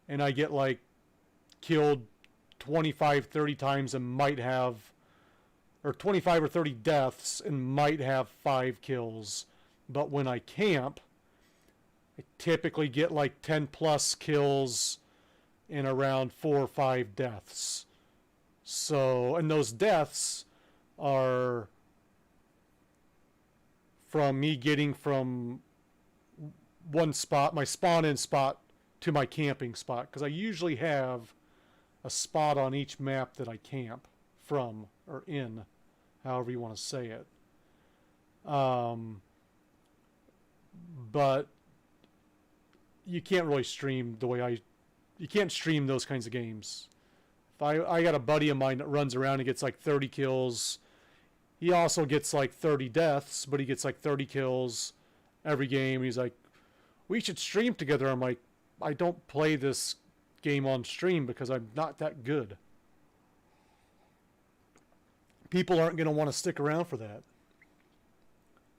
And I get like killed 25, 30 times and might have, or 25 or 30 deaths and might have 5 kills. But when I camp, I typically get like 10 plus kills and around 4 or 5 deaths. So, and those deaths are from me getting from one spot, my spawn-in spot, to my camping spot, because I usually have a spot on each map that I camp from, or in, however you want to say it. But you can't really stream the way you can't stream those kinds of games. If I got a buddy of mine that runs around and gets like 30 kills. He also gets like 30 deaths, but he gets like 30 kills every game. He's like, we should stream together. I'm like, I don't play this game on stream because I'm not that good. People aren't going to want to stick around for that.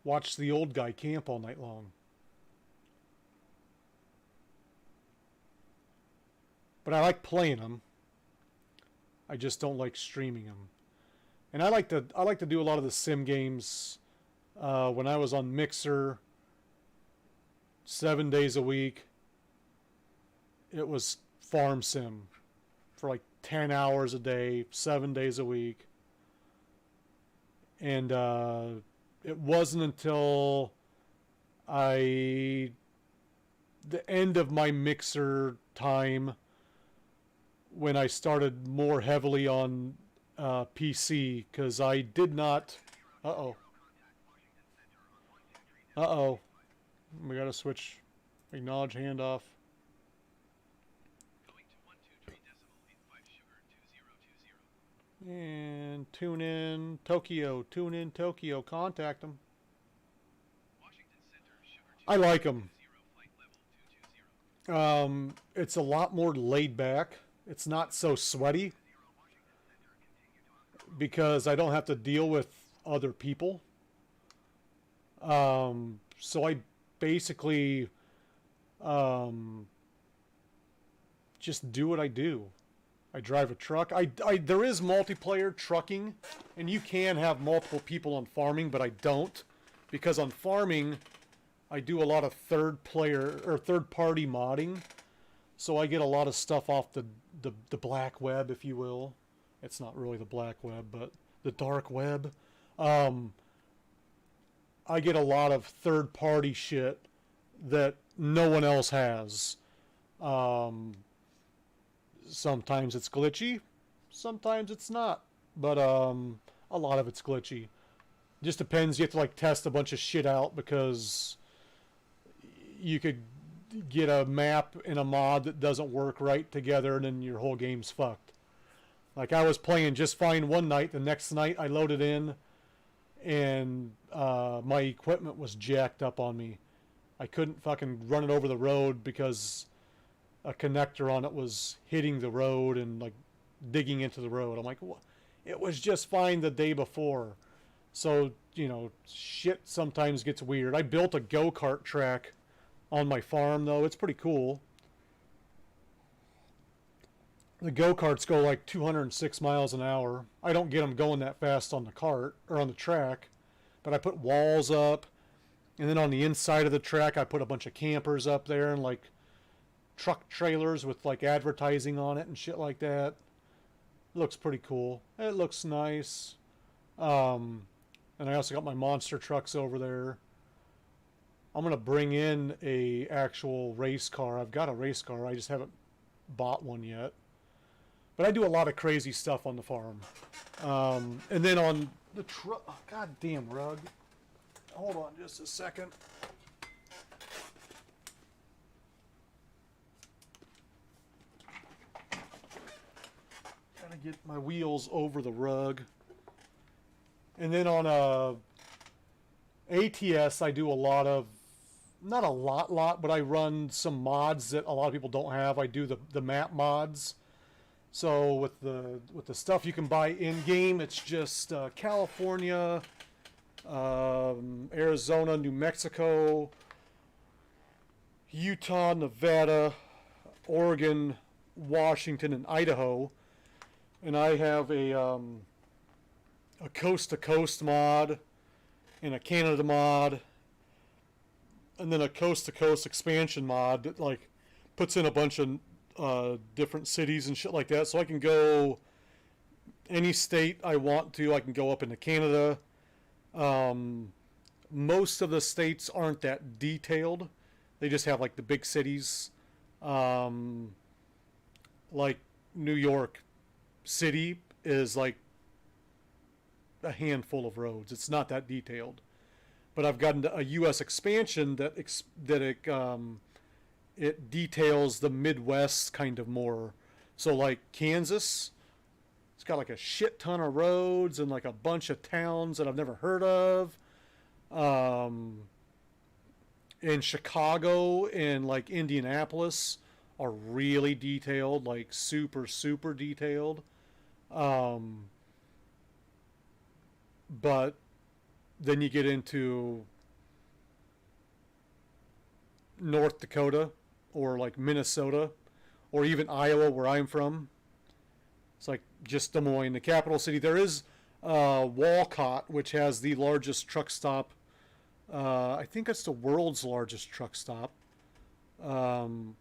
Watch the old guy camp all night long. But I like playing them. I just don't like streaming them. And I like to do a lot of the sim games. When I was on Mixer, 7 days a week, it was farm sim for like 10 hours a day, 7 days a week. And it wasn't until the end of my Mixer time when I started more heavily on PC, because I did not... Uh-oh. We gotta switch. Acknowledge handoff. And tune in Tokyo. Tune in Tokyo. Contact them. I like them. It's a lot more laid back. It's not so sweaty because I don't have to deal with other people. So I basically just do what I do. I drive a truck. There is multiplayer trucking, and you can have multiple people on farming, but I don't, because on farming, I do a lot of third-party modding, so I get a lot of stuff off the black web, if you will. It's not really the black web, but the dark web. I get a lot of third-party shit that no one else has. Sometimes it's glitchy, sometimes it's not, but a lot of it's glitchy. Just depends. You have to like test a bunch of shit out, because you could get a map in a mod that doesn't work right together, and then your whole game's fucked. Like, I was playing just fine one night. The next night I loaded in, and my equipment was jacked up on me. I couldn't fucking run it over the road because a connector on it was hitting the road and like digging into the road. I'm like, what? It was just fine the day before. So, you know, shit sometimes gets weird. I built a go-kart track on my farm, though. It's pretty cool. The go-karts go like 206 miles an hour. I don't get them going that fast on the cart or on the track, but I put walls up, and then on the inside of the track I put a bunch of campers up there and like truck trailers with like advertising on it and shit like that. It looks pretty cool. It looks nice. And I also got my monster trucks over there. I'm gonna bring in a actual race car. I've got a race car, I just haven't bought one yet. But I do a lot of crazy stuff on the farm. And then on the truck, oh, goddamn rug. Hold on just a second. Gotta get my wheels over the rug. And then on ATS, I do a lot of, not a lot, but I run some mods that a lot of people don't have. I do the map mods. So with the stuff you can buy in game, it's just California, Arizona, New Mexico, Utah, Nevada, Oregon, Washington, and Idaho. And I have a coast to coast mod and a Canada mod, and then a coast to coast expansion mod that like puts in a bunch of different cities and shit like that, so I can go any state I want to. I can go up into Canada. Most of the states aren't that detailed. They just have like the big cities, like New York City is like a handful of roads. It's not that detailed. But I've gotten a U.S. expansion that it details the Midwest kind of more. So like Kansas, it's got like a shit ton of roads and like a bunch of towns that I've never heard of. In Chicago and like Indianapolis are really detailed, like super detailed. But then you get into North Dakota or like Minnesota or even Iowa, where I'm from. It's like just Des Moines, the capital city. There is Walcott, which has the largest truck stop. I think it's the world's largest truck stop in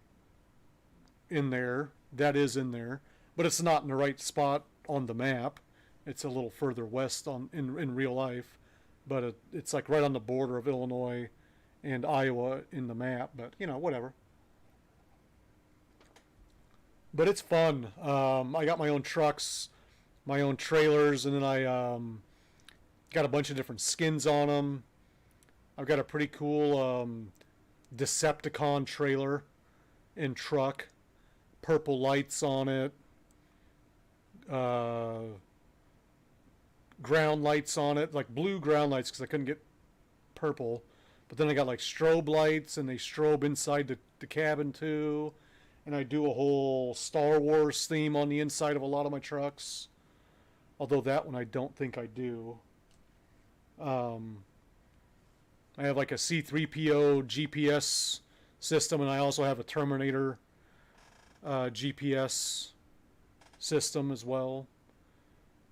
there. That is in there. But it's not in the right spot on the map. It's a little further west in real life. But it's like right on the border of Illinois and Iowa in the map. But, you know, whatever. But it's fun. I got my own trucks, my own trailers, and then I got a bunch of different skins on them. I've got a pretty cool Decepticon trailer and truck. Purple lights on it. Ground lights on it. Like blue ground lights because I couldn't get purple. But then I got like strobe lights, and they strobe inside the cabin too. And I do a whole Star Wars theme on the inside of a lot of my trucks. Although that one I don't think I do. I have like a C-3PO GPS system, and I also have a Terminator GPS system as well.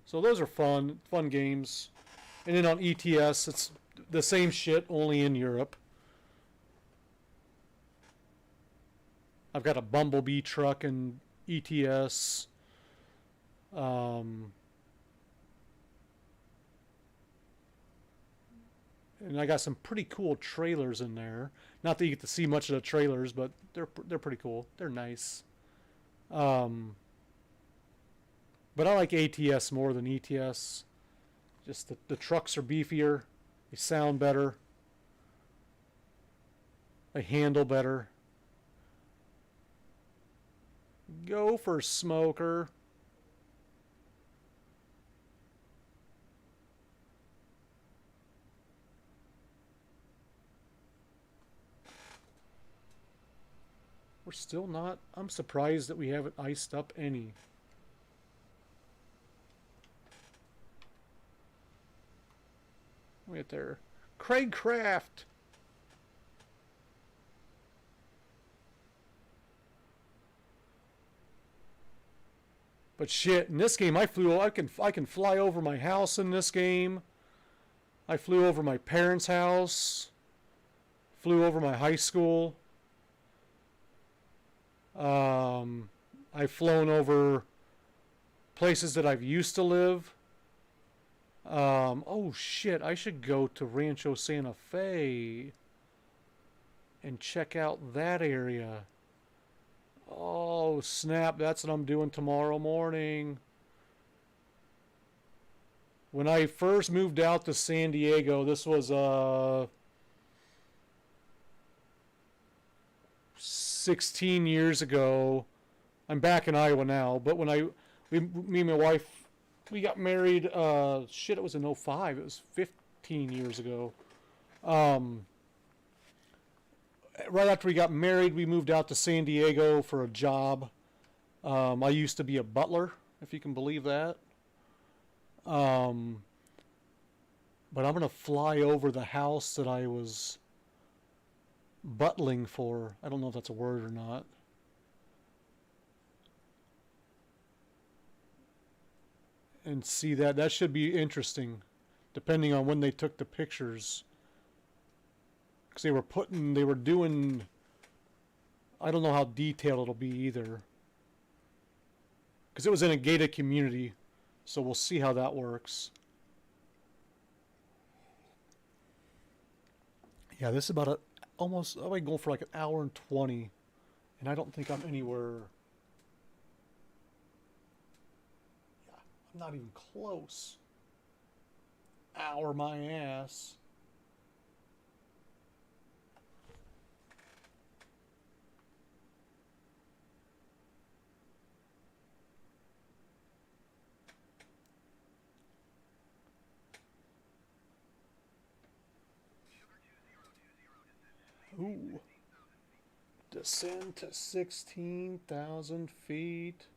So those are fun games. And then on ETS, it's the same shit, only in Europe. I've got a Bumblebee truck in ETS. And I got some pretty cool trailers in there. Not that you get to see much of the trailers, but they're pretty cool. They're nice. But I like ATS more than ETS. Just the trucks are beefier. They sound better. They handle better. Go for smoker. We're still not. I'm surprised that we haven't iced up any. Wait there. Craig Craft. But shit, in this game I can fly over my house in this game. I flew over my parents' house. Flew over my high school. I've flown over places that I've used to live. Oh shit, I should go to Rancho Santa Fe and check out that area. Oh snap, that's what I'm doing tomorrow morning. When I first moved out to San Diego, this was 16 years ago. I'm back in Iowa now, but when me and my wife, we got married, it was in 05. It was 15 years ago. Right after we got married, we moved out to San Diego for a job. I used to be a butler, if you can believe that. But I'm going to fly over the house that I was buttling for. I don't know if that's a word or not. And see that. That should be interesting, depending on when they took the pictures. Because they were doing, I don't know how detailed it'll be either. Because it was in a gated community, so we'll see how that works. Yeah, this is about almost, I might go for like an hour and 20, and I don't think I'm anywhere. Yeah, I'm not even close. Hour my ass. Ooh. Descend to 16,000 feet.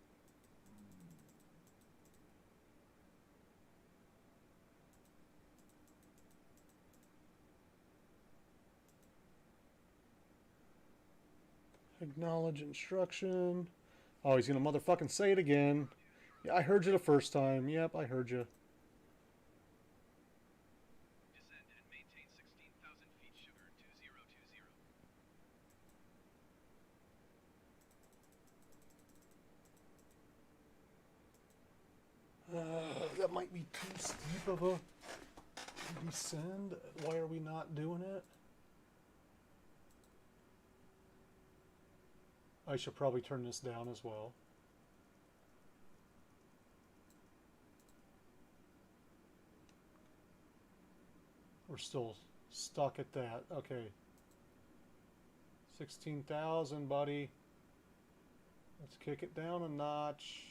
Acknowledge instruction. Oh, he's gonna motherfucking say it again. Yeah, I heard you the first time. Yep, I heard you. Descend and maintain 16,000 feet, sugar 2020. That might be too steep of a descend. Why are we not doing it? I should probably turn this down as well. We're still stuck at that. Okay. 16,000, buddy. Let's kick it down a notch.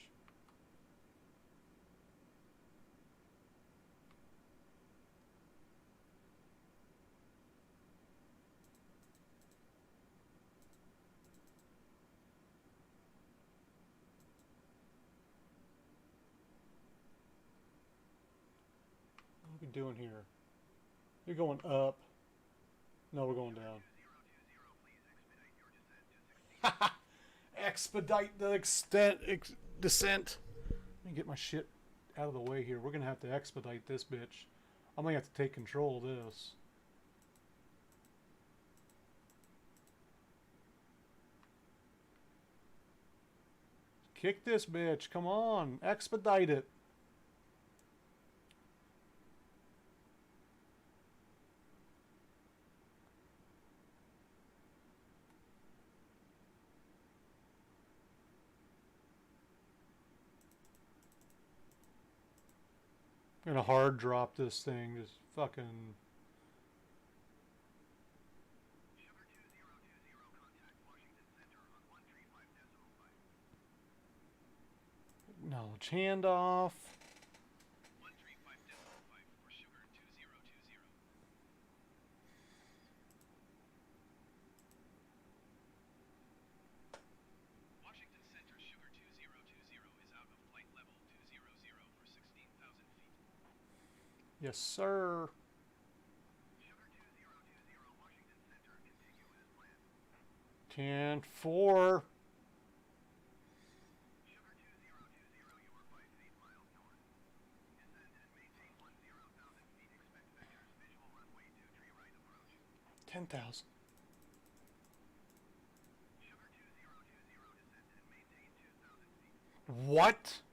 What are we doing here? You're going up. No, we're going down. Expedite the descent. Let me get my shit out of the way here. We're gonna have to expedite this bitch. I'm gonna have to take control of this. Kick this bitch. Come on. Expedite it. I'm gonna hard drop this thing. Just fucking. Sugar 2020, contact Washington Center on 135.5. Knowledge handoff. 135.5 for Sugar 2020. Washington Center, Sugar 2020 is out of flight level 200 for 16,000 feet. Yes, sir. Sugar 2020, Washington Center, continue as planned. 10-4. Sugar 2020, you are 5 feet miles north. Descend and maintain 10,000 feet. Expect vectors, visual runway 23 right approach. 10,000. Sugar 2020, descend and maintain 2,000 feet. What?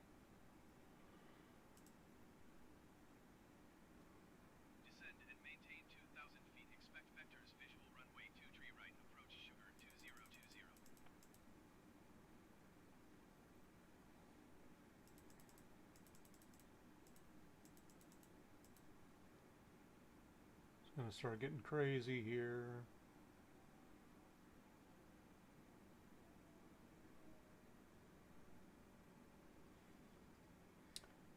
Descend and maintain 2,000 feet. Expect vectors, visual runway 23 right approach. Sugar 2020. It's gonna start getting crazy here.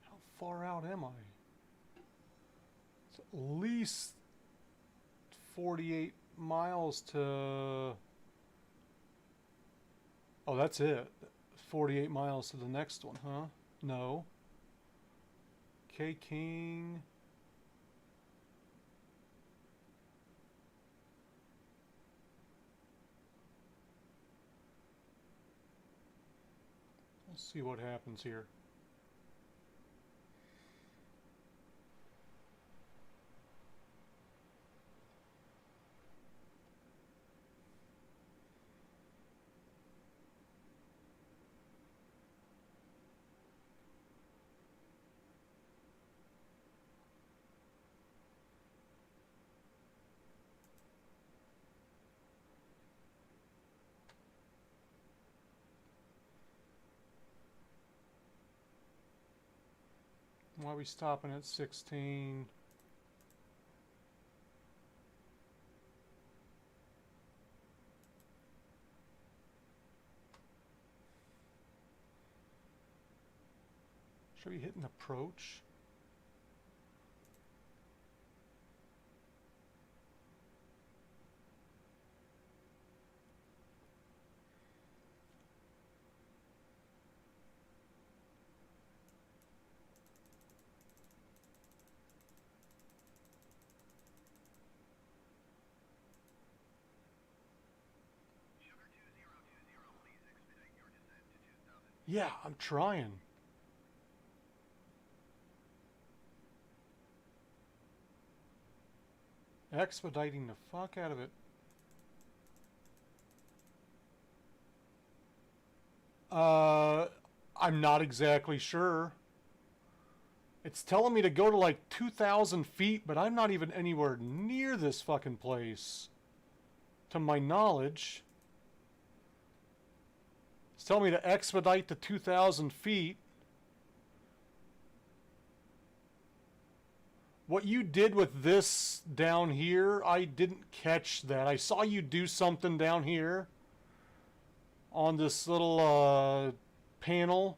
How far out am I? It's at least 48 miles to... Oh, that's it. 48 miles to the next one, huh? No. K King. We'll see what happens here. Why are we stopping at 16? Should we hit an approach? Sugar 2020, please expedite your descent to 2,000 feet. Yeah, I'm trying. Expediting the fuck out of it. I'm not exactly sure. It's telling me to go to like 2,000 feet, but I'm not even anywhere near this fucking place. To my knowledge. It's telling me to expedite to 2,000 feet. What you did with this down here, I didn't catch that. I saw you do something down here on this little panel,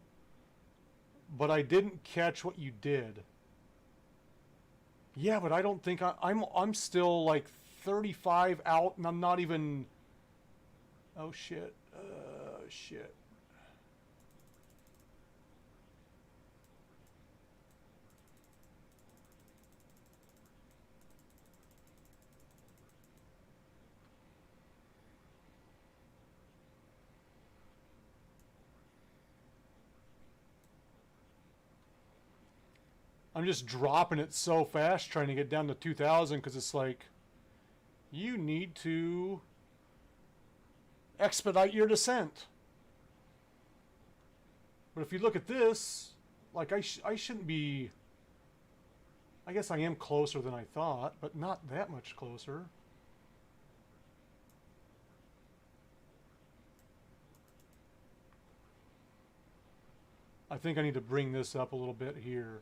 but I didn't catch what you did. Yeah, but I don't think I'm still like 35 out, and I'm not even. Oh shit! Shit! I'm just dropping it so fast trying to get down to 2,000 because it's like, you need to expedite your descent. But if you look at this, like I shouldn't be... I guess I am closer than I thought, but not that much closer. I think I need to bring this up a little bit here.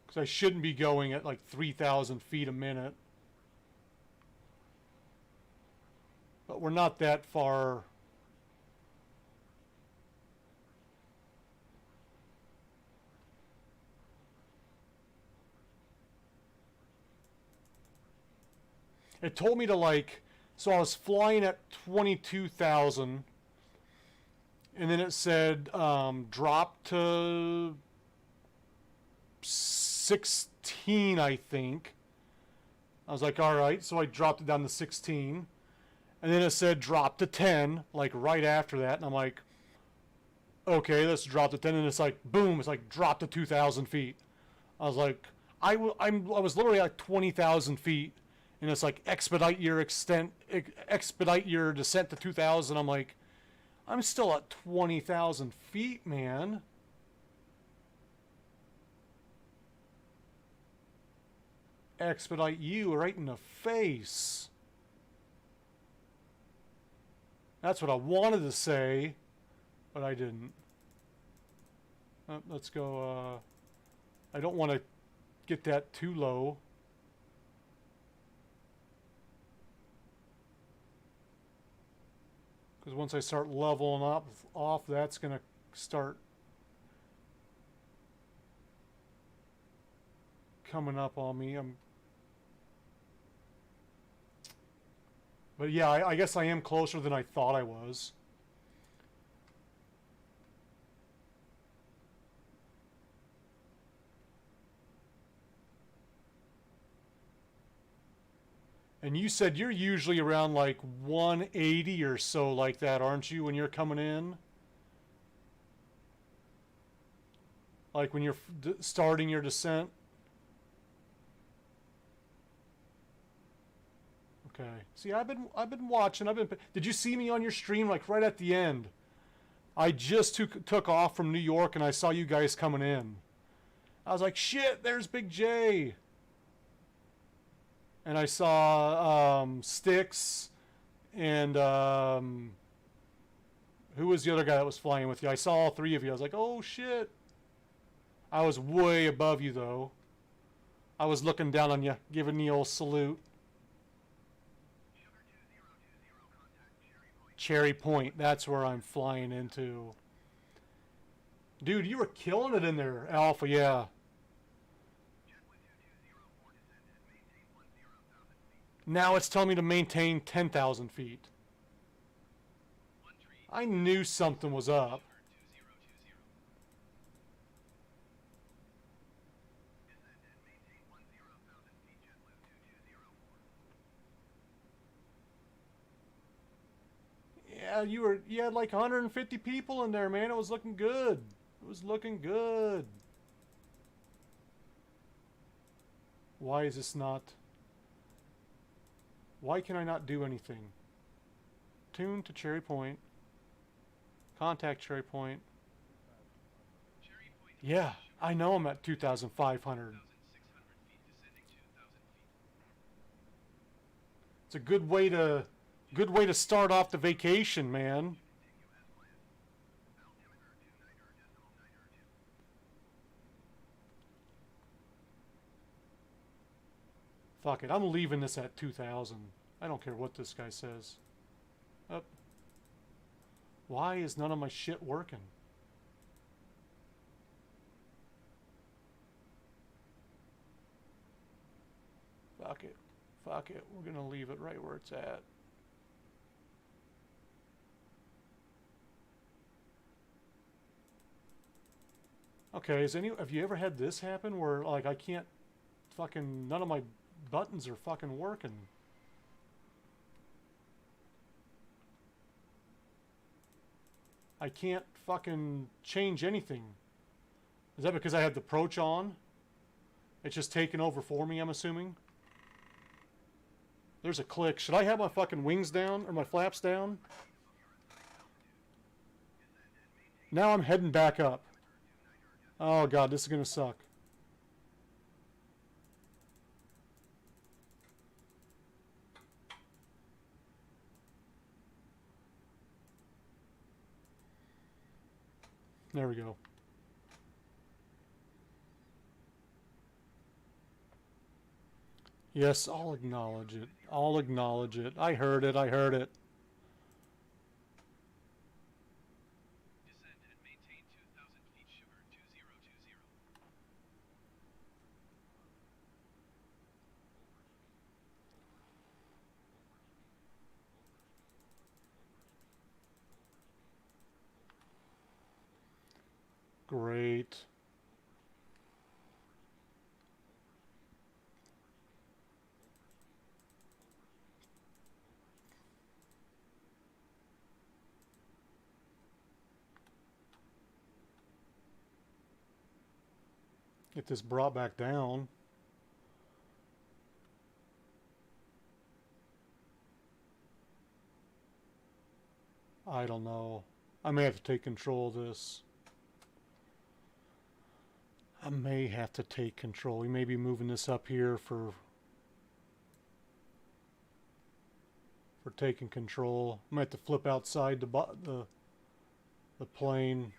Because I shouldn't be going at like 3,000 feet a minute. But we're not that far. It told me to like, so I was flying at 22,000, and then it said drop to 16, I think. I was like, all right, so I dropped it down to 16, and then it said drop to 10, like right after that, and I'm like, okay, let's drop to 10, and it's like, boom, it's like drop to 2,000 feet. I was like, I was literally at 20,000 feet. And it's like expedite your descent to 2,000. I'm like, I'm still at 20,000 feet, man. Expedite you right in the face. That's what I wanted to say, but I didn't. Let's go. I don't want to get that too low. Because once I start leveling off, that's going to start coming up on me. But yeah, I guess I am closer than I thought I was. And you said you're usually around like 180 or so like that, aren't you, when you're coming in? Like when you're starting your descent? Okay. See, I've been watching. Did you see me on your stream like right at the end? I just took off from New York and I saw you guys coming in. I was like, shit, there's Big J. And I saw Styx and who was the other guy that was flying with you? I saw all three of you. I was like, oh shit. I was way above you though. I was looking down on you, giving the old salute. Cherry Point, that's where I'm flying into. Dude, you were killing it in there, Alpha, yeah. Now it's telling me to maintain 10,000 feet. I knew something was up. Yeah, you had like 150 people in there, man. It was looking good. It was looking good. Why is this not... Why can I not do anything? Tune to Cherry Point. Contact Cherry Point. Yeah, I know I'm at 2,500. It's a good way to start off the vacation, man. Fuck it, I'm leaving this at 2,000. I don't care what this guy says. Up. Why is none of my shit working? Fuck it. Fuck it. We're gonna leave it right where it's at. Okay, have you ever had this happen where like I can't fucking, none of my buttons are fucking working? I can't fucking change anything. Is that because I have the approach on? It's just taken over for me, I'm assuming. There's a click. Should I have my fucking wings down or my flaps down? Now I'm heading back up. Oh god, this is gonna suck. There we go. Yes, I'll acknowledge it. I'll acknowledge it. I heard it. I heard it. Descend and maintain 2,000 feet, sugar 2020. Great. Get this brought back down. I don't know. I may have to take control of this. I may have to take control. We may be moving this up here for taking control. I might have to flip outside the plane.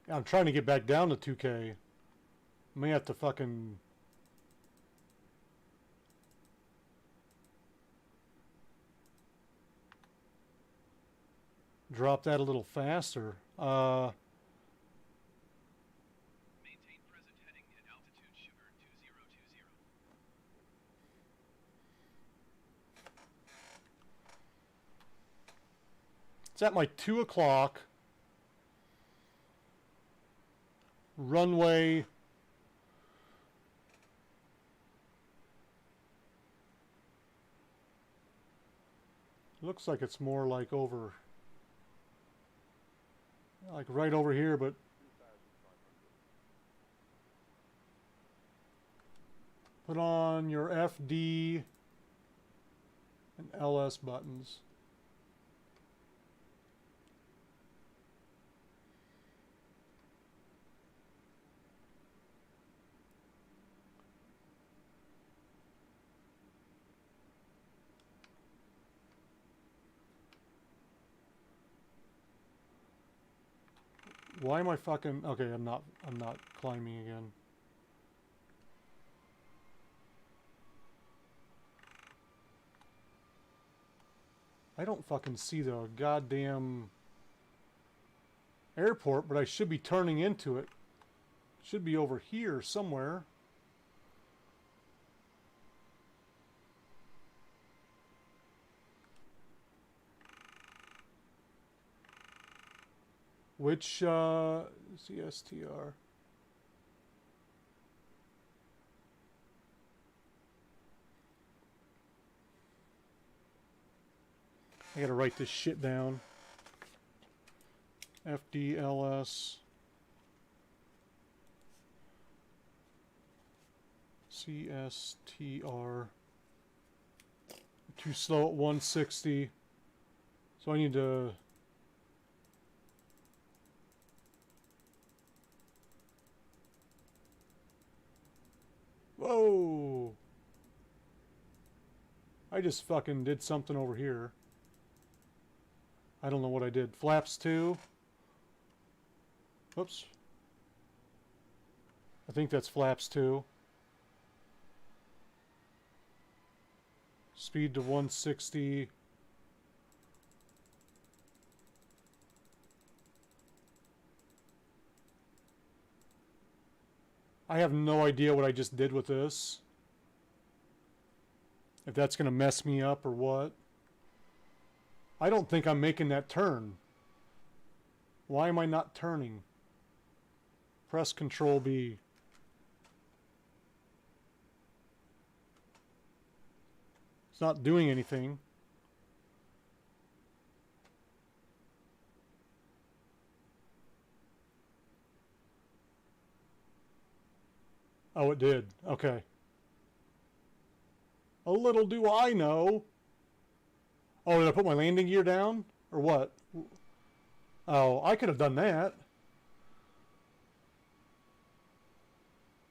I'm trying to get back down to 2K. I may have to fucking... drop that a little faster. Maintain present heading at altitude, sugar 2020. It's at my 2 o'clock. Runway. Looks like it's more like over... like right over here, but... put on your FD and LS buttons. Why am I fucking... okay, I'm not climbing again. I don't fucking see the goddamn airport, but I should be turning into it. Should be over here somewhere. Which CSTR? I gotta write this shit down. FDLS CSTR. Too slow at 160. So I need to... whoa! I just fucking did something over here. I don't know what I did. Flaps 2. Oops. I think that's flaps 2. Speed to 160. I have no idea what I just did with this. If that's going to mess me up or what. I don't think I'm making that turn. Why am I not turning? Press Control B. It's not doing anything. Oh, it did. Okay. A little do I know. Oh, did I put my landing gear down? Or what? Oh, I could have done that.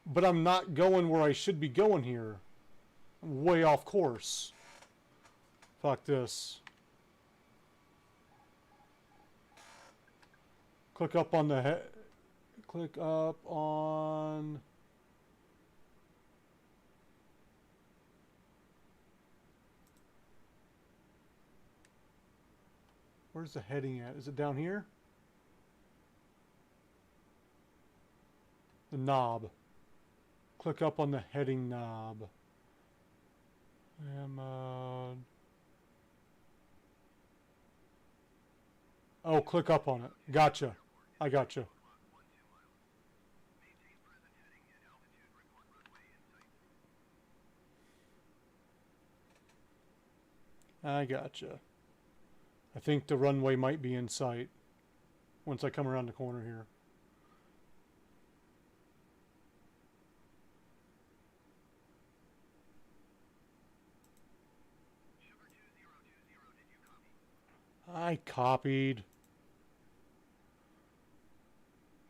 But I'm not going where I should be going here. I'm way off course. Fuck this. Click up on the click up on where's the heading at? Is it down here? The knob. Click up on the heading knob. And oh, click up on it. Gotcha. I gotcha. I gotcha. I think the runway might be in sight once I come around the corner here. I copied.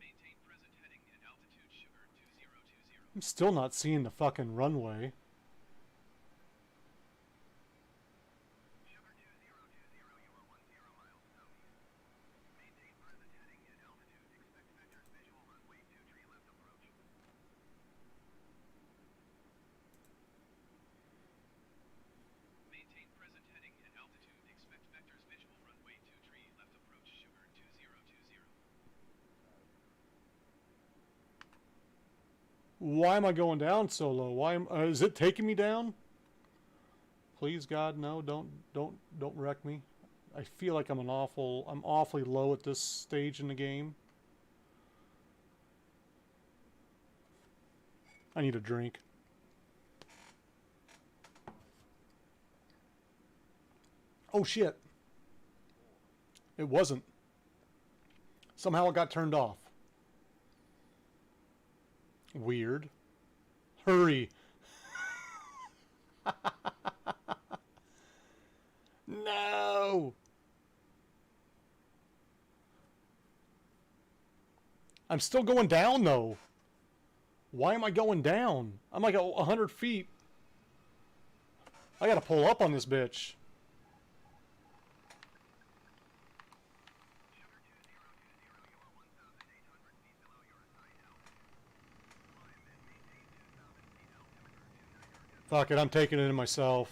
Maintain present heading and altitude, sugar 2020. I'm still not seeing the fucking runway. Sugar 2020, you are 10 miles southeast. Maintain present heading and altitude. Expect vectors visual runway 23 left approach. Maintain present heading and altitude. Expect vectors visual runway 23 left approach. Sugar 2020. Why am I going down so low? Why am is it taking me down? Please God, no, don't wreck me. I feel like I'm awfully low at this stage in the game. I need a drink. Oh shit. It wasn't. Somehow it got turned off. Weird. Hurry. No. I'm still going down though. Why am I going down? I'm like 100 feet. I gotta pull up on this bitch. Sugar 2020, you are 1,800 feet below your assigned altitude. Climb and maintain 2,000 feet altimeter 29 Fuck it, I'm taking it in myself.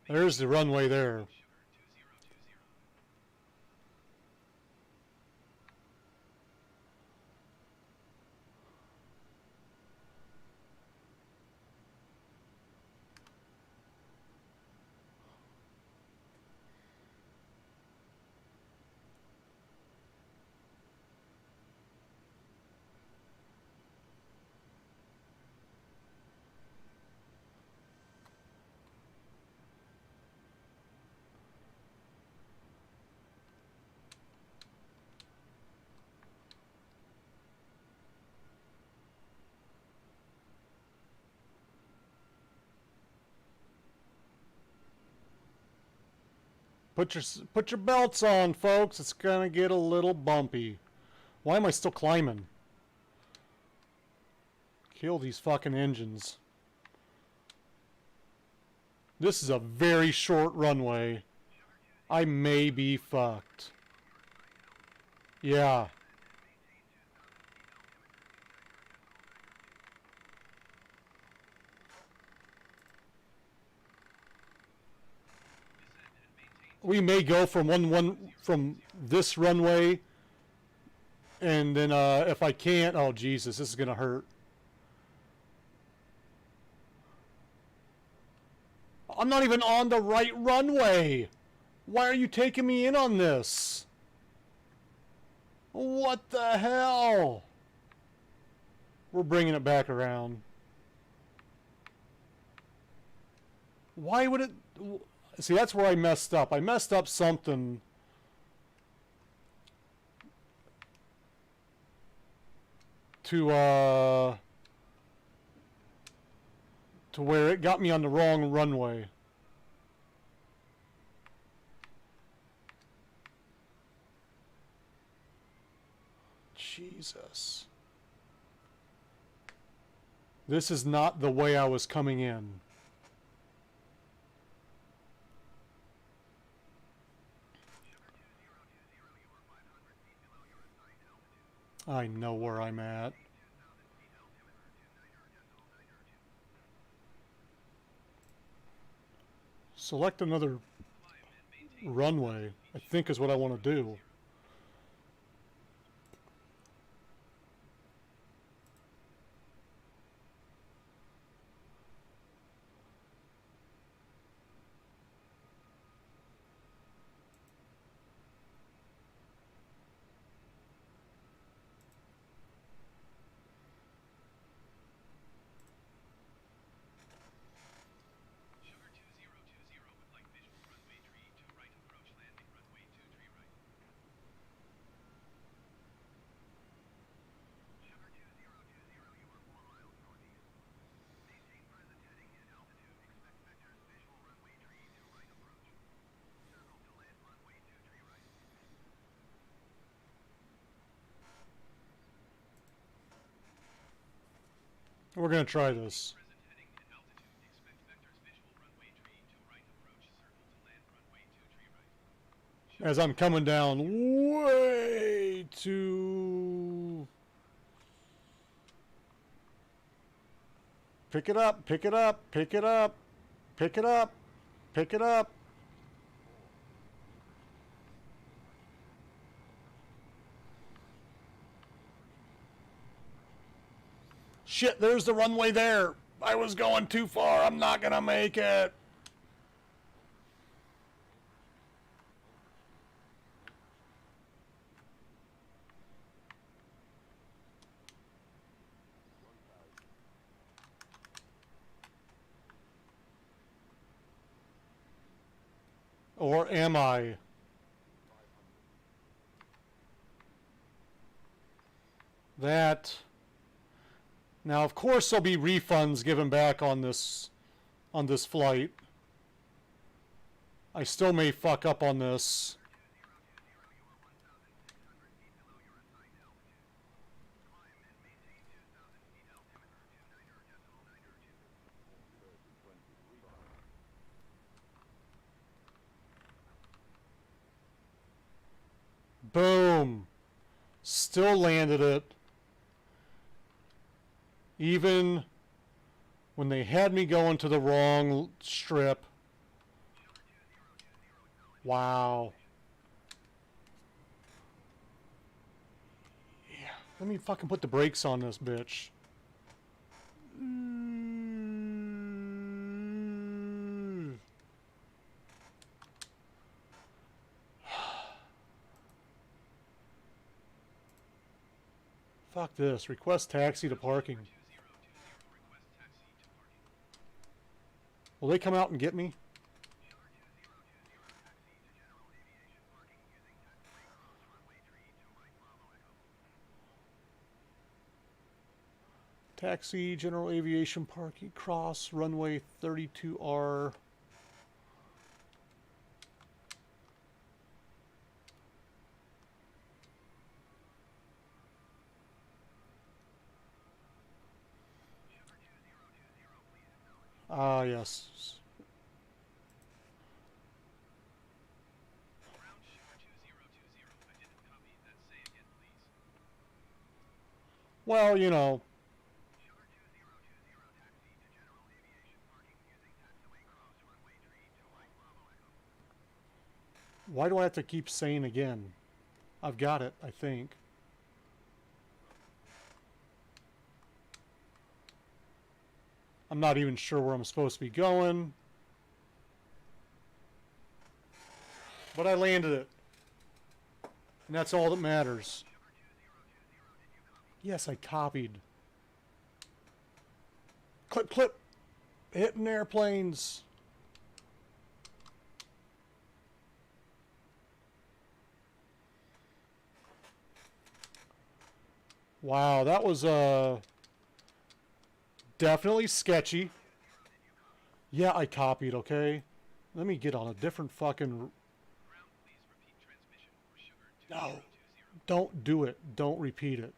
There's the runway there. Sugar 2020. Put your belts on, folks. It's gonna get a little bumpy. Why am I still climbing? Kill these fucking engines. This is a very short runway. I may be fucked. Yeah. We may go from this runway, and then if I can't, oh Jesus, this is gonna hurt. I'm not even on the right runway. Why are you taking me in on this? What the hell? We're bringing it back around. Why would it... See, that's where I messed up. I messed up something. To where it got me on the wrong runway. Jesus. This is not the way I was coming in. I know where I'm at. Select another runway, I think is what I want to do. Sugar 2020 would like visual runway 32 right approach landing runway 23 right. Sugar 2020, you are 4 miles northeast. Maintain present heading and altitude. Expect vectors visual runway 32 right approach. Circle to land runway 23 right. We're going to try this. Present heading and altitude. Expect vectors visual runway 32 right approach. Circle to land runway 23 right. As I'm coming down way too... Pick it up, pick it up, pick it up, pick it up, pick it up. Shit, there's the runway there. I was going too far. I'm not gonna make it. Or am I? That. Now, of course, there'll be refunds given back on this flight. I still may fuck up on this. Boom. Still landed it. Even when they had me going to the wrong strip. Wow. Yeah, let me fucking put the brakes on this bitch. Fuck this. Request taxi to parking. Will they come out and get me? Taxi, general aviation parking, cross, runway 32R. Ah, yes. Ground Sugar 2020. I didn't copy that. Say again, please. Well, you know. Sugar 2020 taxi to general aviation parking using taxiway cross runway 32 Mike Bravo Echo. Why do I have to keep saying again? I've got it, I think. I'm not even sure where I'm supposed to be going. But I landed it. And that's all that matters. Yes, I copied. Clip, clip. Hitting airplanes. Wow, that was definitely sketchy. Yeah, I copied, okay? Let me get on a different fucking... Ground, please repeat transmission for Sugar No. 2020. Don't do it. Don't repeat it.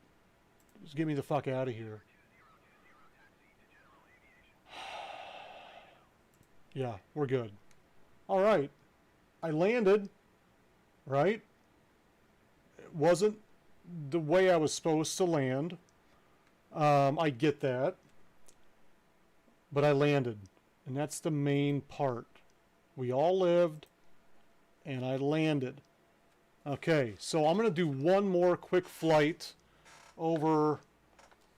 Just get me the fuck out of here. Yeah, we're good. All right. I landed, right? It wasn't the way I was supposed to land. I get that. But I landed. And that's the main part. We all lived, and I landed. Okay, so I'm going to do one more quick flight over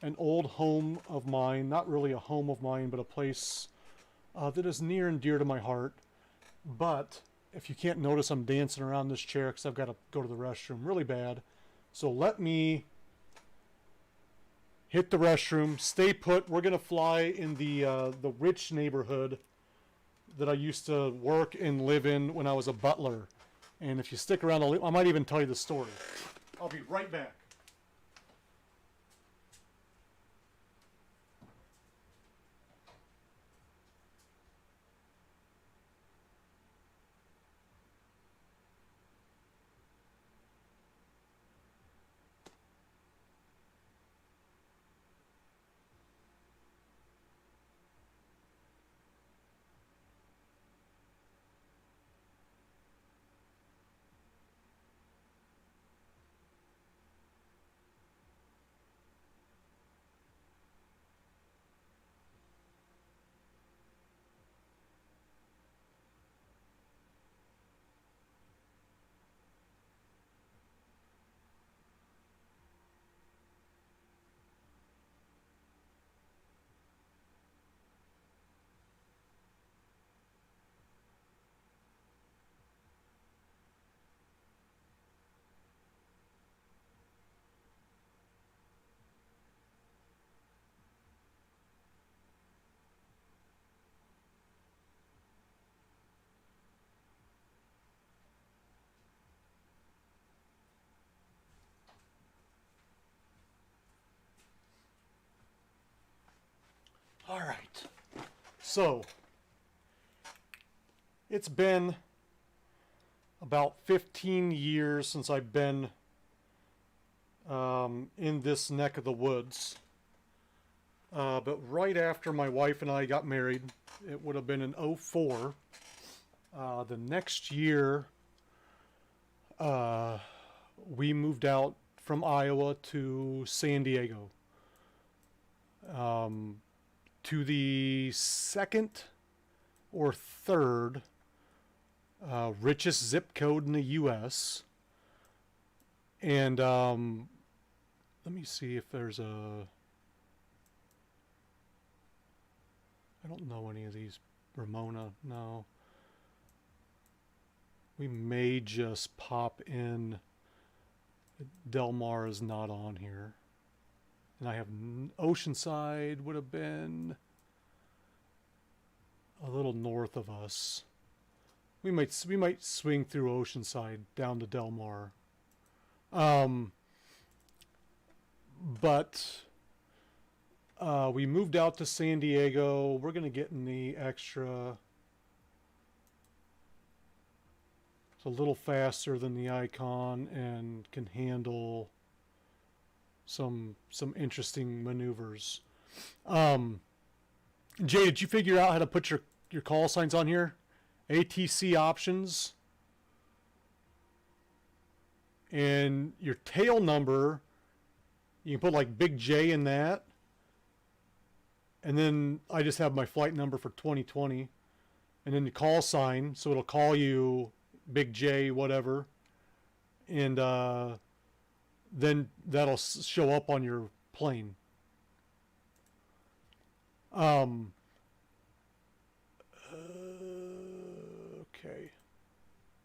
an old home of mine. Not really a home of mine, but a place that is near and dear to my heart. But if you can't notice, I'm dancing around this chair because I've got to go to the restroom really bad. So let me hit the restroom, stay put. We're going to fly in the rich neighborhood that I used to work and live in when I was a butler. And if you stick around, I might even tell you the story. I'll be right back. All right. So, it's been about 15 years since I've been in this neck of the woods. But right after my wife and I got married, it would have been in '04. The next year, we moved out from Iowa to San Diego. To the second or third richest zip code in the U.S. And let me see if there's a... I don't know any of these. Ramona, no. We may just pop in. Del Mar is not on here. And I have Oceanside would have been a little north of us. We might swing through Oceanside down to Del Mar. But we moved out to San Diego. We're going to get in the extra. It's a little faster than the Icon and can handle some interesting maneuvers. Jay, did you figure out how to put your call signs on here? ATC options. And your tail number, you can put like Big J in that. And then I just have my flight number for 2020. And then the call sign, so it'll call you Big J, whatever. And then that'll show up on your plane. Okay.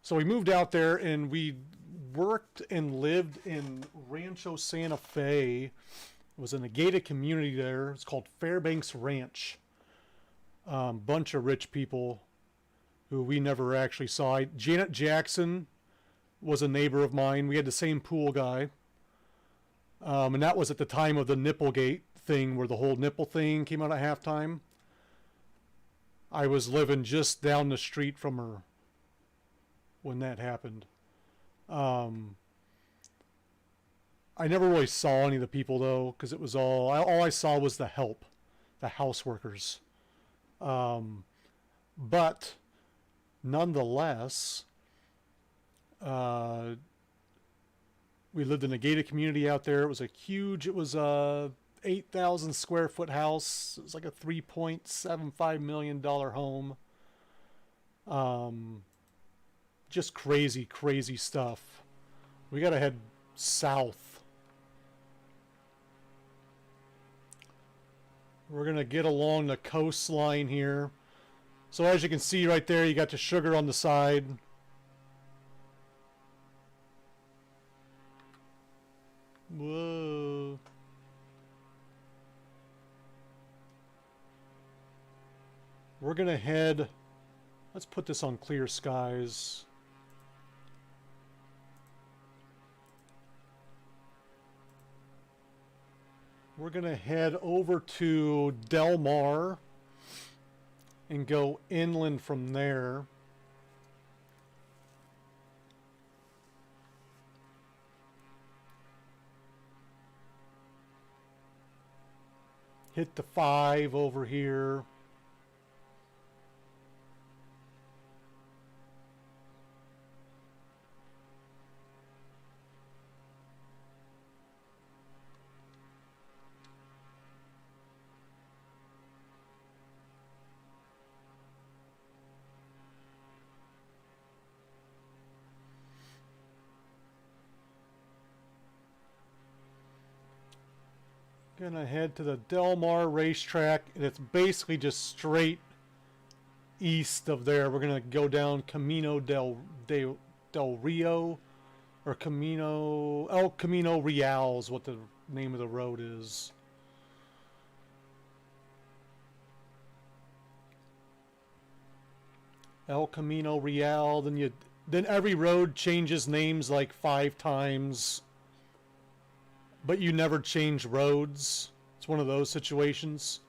So we moved out there and we worked and lived in Rancho Santa Fe. It was in a gated community there. It's called Fairbanks Ranch. Bunch of rich people who we never actually saw. Janet Jackson was a neighbor of mine. We had the same pool guy. And that was at the time of the Nipplegate thing, where the whole nipple thing came out at halftime. I was living just down the street from her when that happened. I never really saw any of the people, though, because it was all I saw was the help, the house workers. But nonetheless, we lived in a gated community out there. It was a 8,000 square foot house. It was like a $3.75 million home. Just crazy, crazy stuff. We gotta head south. We're gonna get along the coastline here. So as you can see right there, you got the sugar on the side. Whoa. We're gonna head, let's put this on clear skies. We're gonna head over to Del Mar and go inland from there. Hit the 5 over here. Gonna head to the Del Mar racetrack, and it's basically just straight east of there. We're gonna go down Camino del Rio, or El Camino Real is what the name of the road is. El Camino Real. Then every road changes names like 5 times. But you never change roads. It's one of those situations.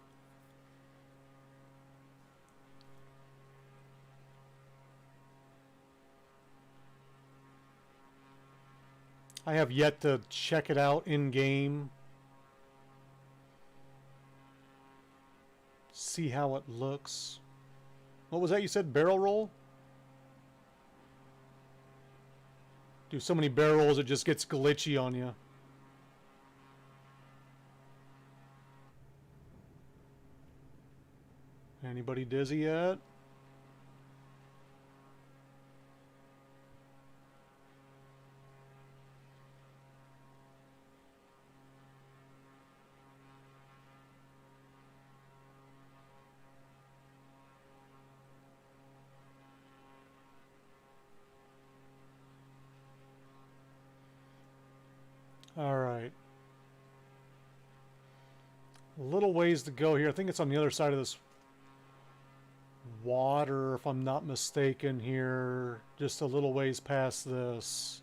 I have yet to check it out in game. See how it looks. What was that you said? Barrel roll? Do so many barrel rolls it just gets glitchy on you. Anybody dizzy yet? All right. A little ways to go here. I think it's on the other side of this water, if I'm not mistaken here. Just a little ways past this.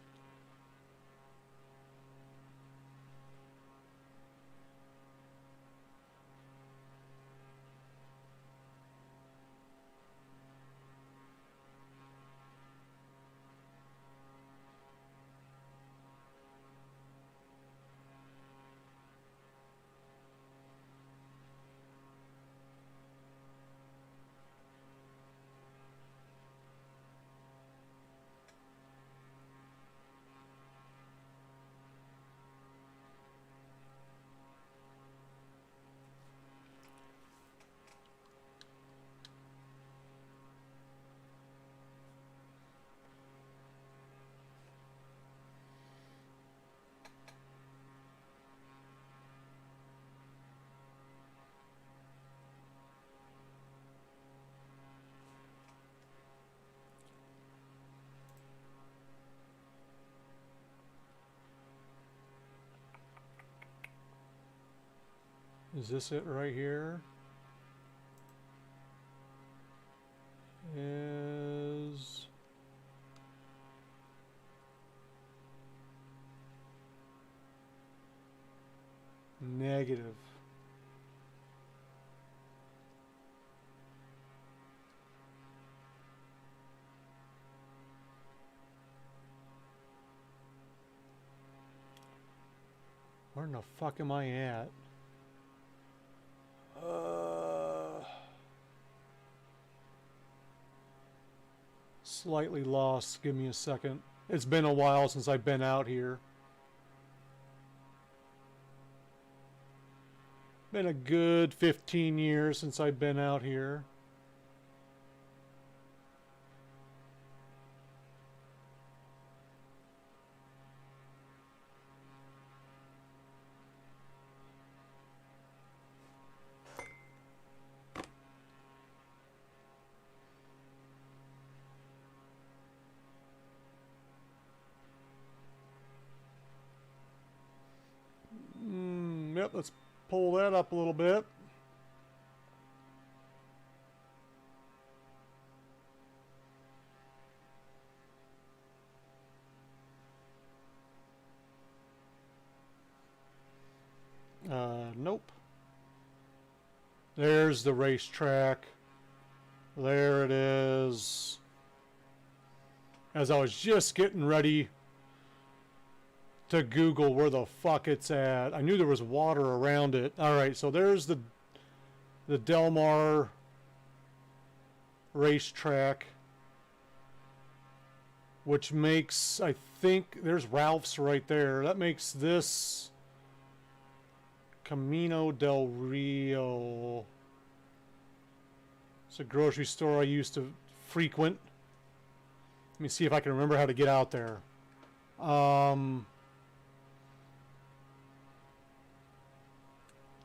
Is this it right here? Is negative. Where in the fuck am I at? Slightly lost. Give me a second. It's been a while since I've been out here. Been a good 15 years since I've been out here. Yep, let's pull that up a little bit. Nope. There's the racetrack. There it is. As I was just getting ready to Google where the fuck it's at. I knew there was water around it. Alright, so there's the Del Mar racetrack, which makes, I think, there's Ralph's right there. That makes this Camino del Rio. It's a grocery store I used to frequent. Let me see if I can remember how to get out there.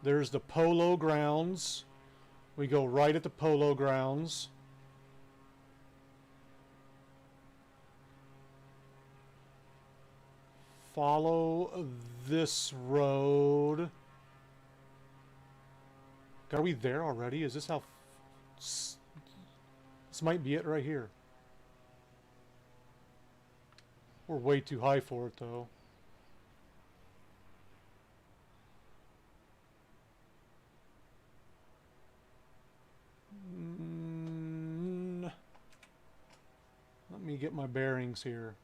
There's the Polo Grounds. We go right at the Polo Grounds. Follow this road. Are we there already? Is this how... This might be it right here. We're way too high for it, though. Let me get my bearings here.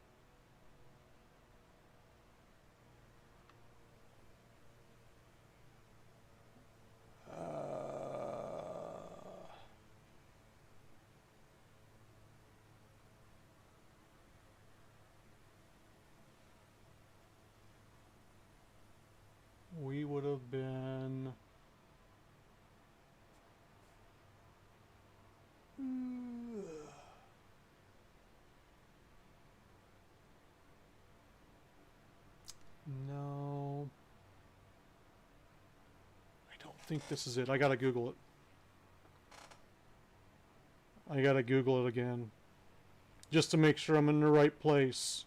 We would have been... No. I don't think this is it. I gotta Google it. I gotta Google it again. Just to make sure I'm in the right place.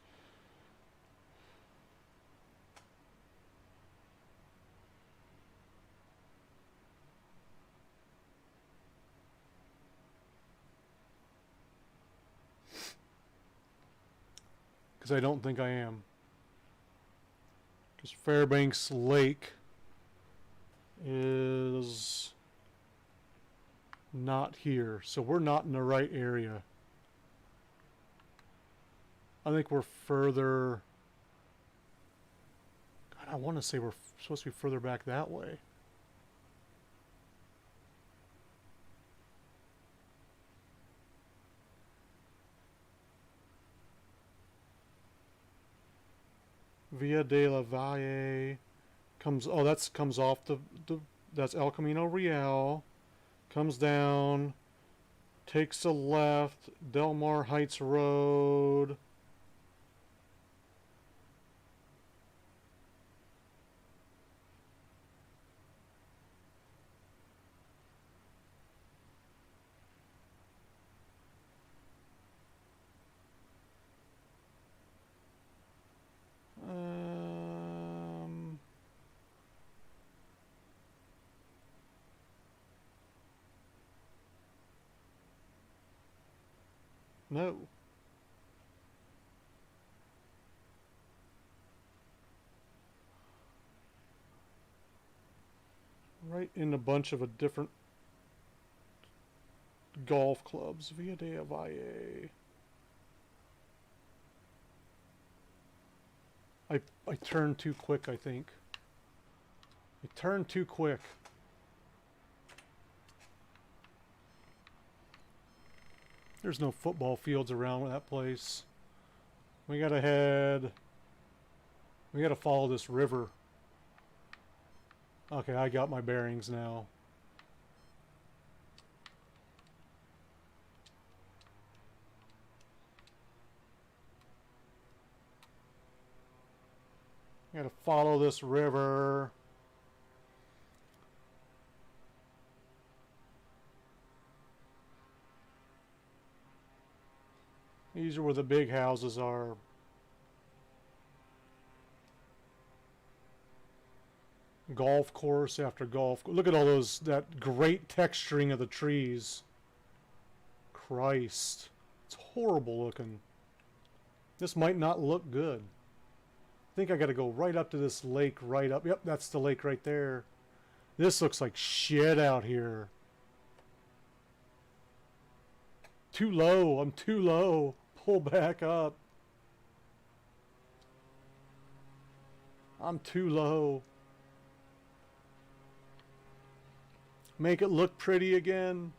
Because I don't think I am. Because Fairbanks Lake is not here. So we're not in the right area. I think we're further... God, I want to say we're supposed to be further back that way. Via de la Valle comes. Oh, that's comes off the. That's El Camino Real. Comes down. Takes a left. Del Mar Heights Road. No. Right in a bunch of a different golf clubs. Via de Valle. I turned too quick, I think. I turned too quick. There's no football fields around that place. We gotta head... We gotta follow this river. Okay, I got my bearings now. I gotta follow this river. These are where the big houses are. Golf course after golf. Look at all those, that great texturing of the trees. Christ. It's horrible looking. This might not look good. I think I gotta go right up to this lake right up. Yep, that's the lake right there. This looks like shit out here. Too low. I'm too low. Pull back up. I'm too low. Make it look pretty again.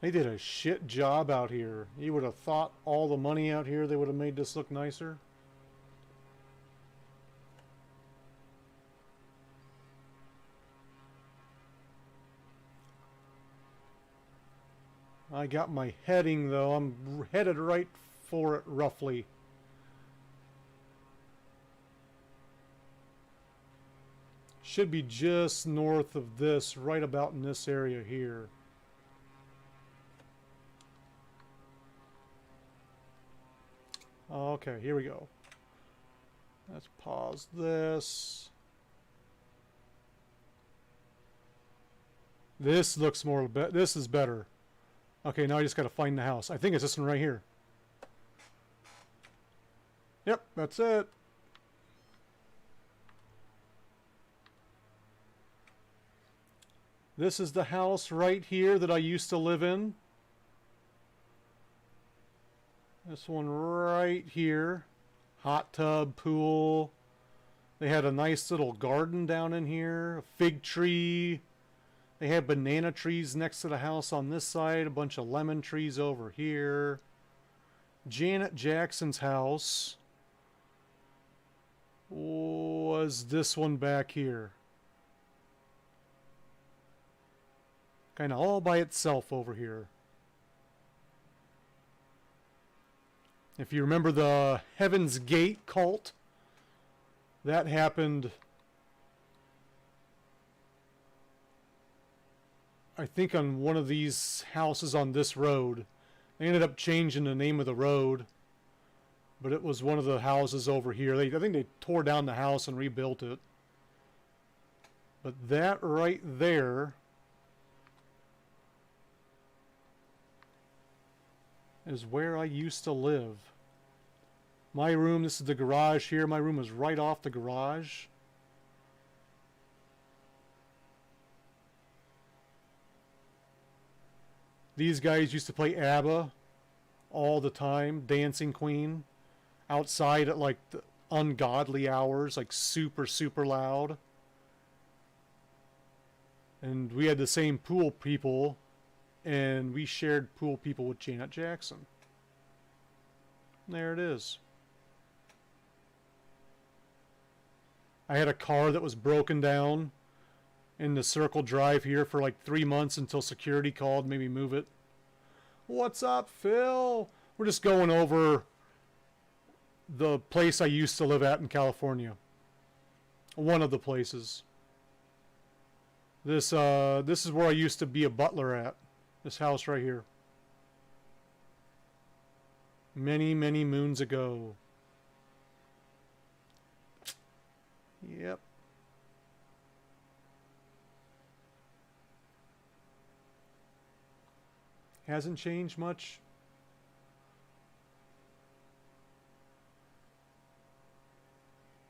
They did a shit job out here. You would have thought all the money out here, they would have made this look nicer. I got my heading though. I'm headed right for it roughly. Should be just north of this, right about in this area here. Okay, here we go. Let's pause this. This looks more, this is better. Okay, now I just gotta find the house. I think it's this one right here. Yep, that's it. This is the house right here that I used to live in. This one right here. Hot tub, pool. They had a nice little garden down in here. A fig tree. They had banana trees next to the house on this side. A bunch of lemon trees over here. Janet Jackson's house was this one back here. Kind of all by itself over here. If you remember the Heaven's Gate cult, that happened, I think, on one of these houses on this road. They ended up changing the name of the road, but it was one of the houses over here. I think they tore down the house and rebuilt it. But that right there is where I used to live. My room, this is the garage here. My room is right off the garage. These guys used to play ABBA all the time, Dancing Queen, outside at like the ungodly hours, like super, super loud. And we had the same pool people, and we shared pool people with Janet Jackson. There it is. I had a car that was broken down in the Circle Drive here for like 3 months until security called, made me move it. What's up, Phil? We're just going over the place I used to live at in California. One of the places. This is where I used to be a butler at. This house right here. Many, many moons ago. Yep. Hasn't changed much.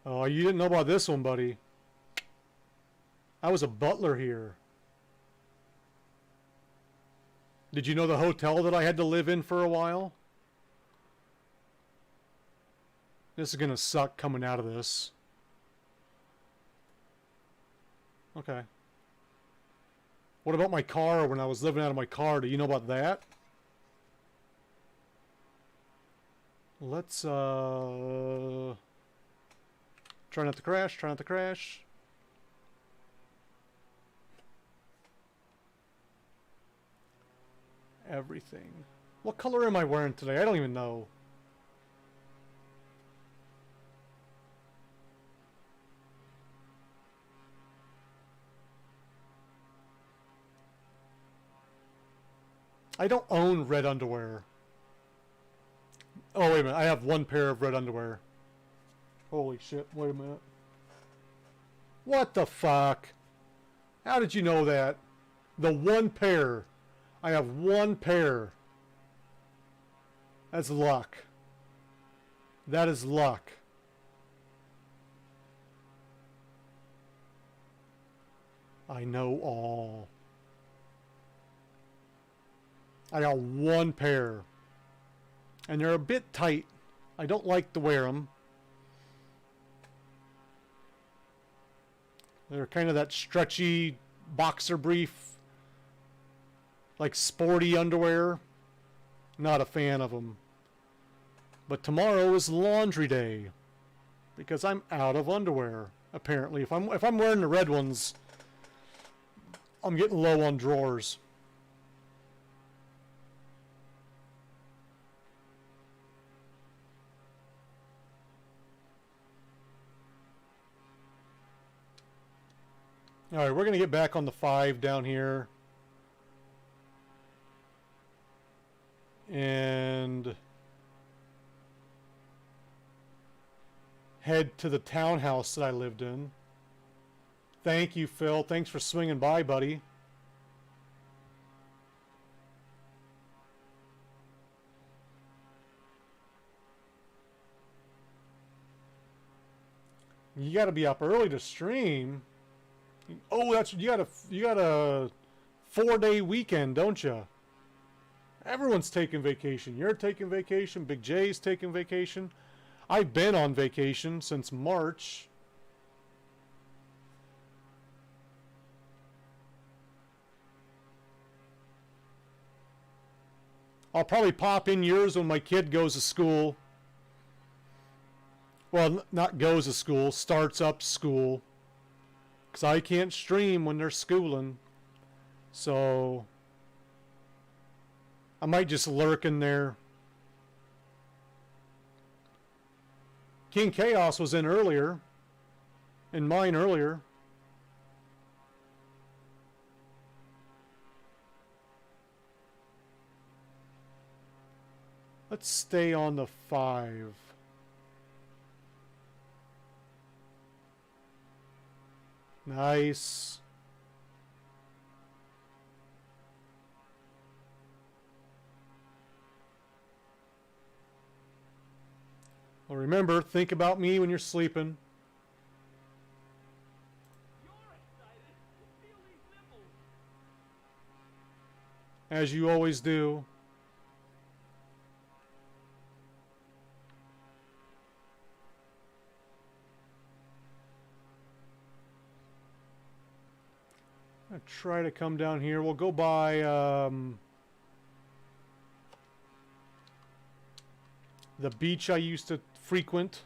Oh, you didn't know about this one, buddy. I was a butler here. Did you know the hotel that I had to live in for a while? This is gonna suck coming out of this. Okay. What about my car when I was living out of my car? Do you know about that? Let's, try not to crash, try not to crash. Everything. What color am I wearing today? I don't even know. I don't own red underwear. Oh, wait a minute. I have one pair of red underwear. Holy shit. Wait a minute. What the fuck? How did you know that? The one pair. I have one pair. That's luck. That is luck. I know all. I got one pair. And they're a bit tight. I don't like to wear them. They're kind of that stretchy boxer brief, like sporty underwear. Not a fan of them. But tomorrow is laundry day because I'm out of underwear. Apparently, if I'm wearing the red ones, I'm getting low on drawers. All right, we're going to get back on the 5 down here. And head to the townhouse that I lived in. Thank you, Phil. Thanks for swinging by, buddy. You got to be up early to stream. Oh, that's you got a 4-day weekend, don't you? Everyone's taking vacation. You're taking vacation. Big J's taking vacation. I've been on vacation since March. I'll probably pop in yours when my kid goes to school. Well, not goes to school, starts up school. Because I can't stream when they're schooling. So I might just lurk in there. King Chaos was in earlier. In mine earlier. Let's stay on the 5. Nice. Well, remember, think about me when you're sleeping. As you always do. I'll try to come down here. We'll go by the beach I used to frequent.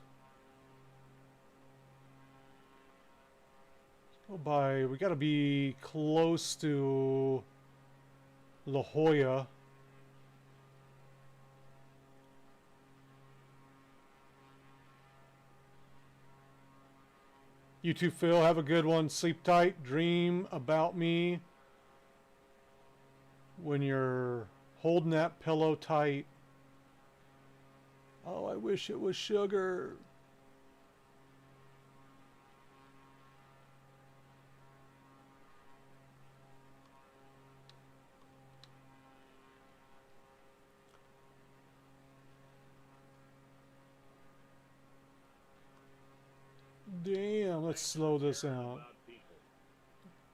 Go by. We got to be close to La Jolla. You too, Phil. Have a good one. Sleep tight. Dream about me when you're holding that pillow tight. Oh, I wish it was sugar. Damn, let's slow this out.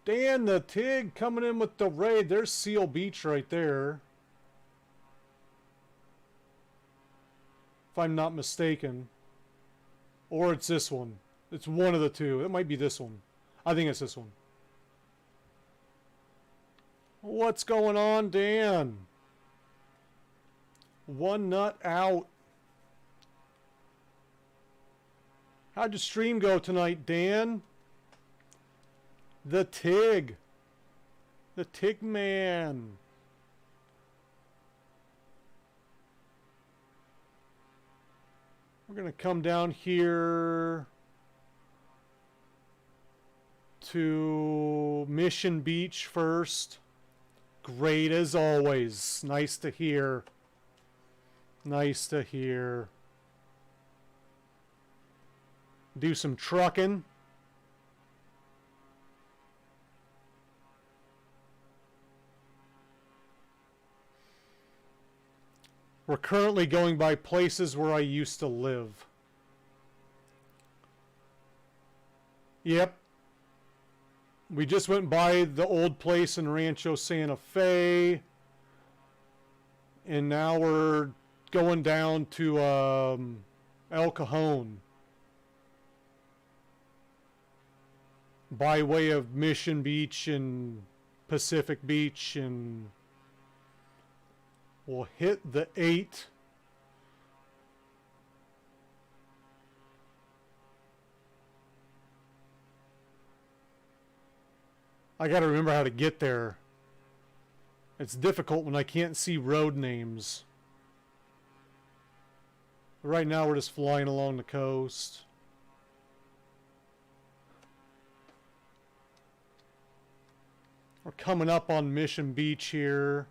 Dan the Tig coming in with the raid. There's Seal Beach right there. If I'm not mistaken. Or it's this one. It's one of the two. It might be this one. I think it's this one. What's going on, Dan? One nut out. How'd your stream go tonight, Dan? The Tig. The Tig Man. We're going to come down here to Mission Beach first. Great as always. Nice to hear. Nice to hear. Do some trucking. We're currently going by places where I used to live. Yep. We just went by the old place in Rancho Santa Fe. And now we're going down to El Cajon. By way of Mission Beach and Pacific Beach, and we'll hit the 8. I gotta remember how to get there. It's difficult when I can't see road names. Right now we're just flying along the coast. We're coming up on Mission Beach here.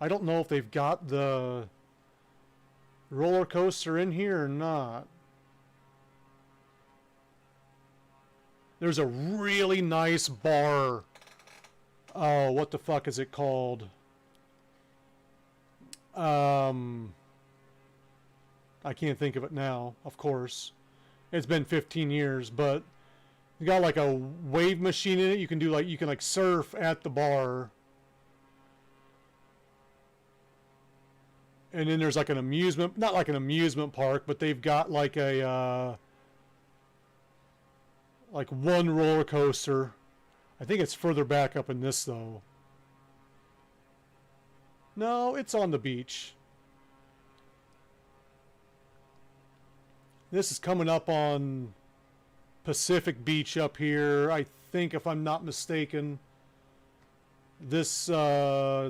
I don't know if they've got the roller coaster in here or not. There's a really nice bar. Oh, what the fuck is it called? I can't think of it now, of course. It's been 15 years, but you got like a wave machine in it. You can do like, you can like surf at the bar. And then there's like an amusement, not like an amusement park, but they've got like a like one roller coaster. I think it's further back up in this though. No, it's on the beach. This is coming up on Pacific Beach up here, I think, if I'm not mistaken. This dock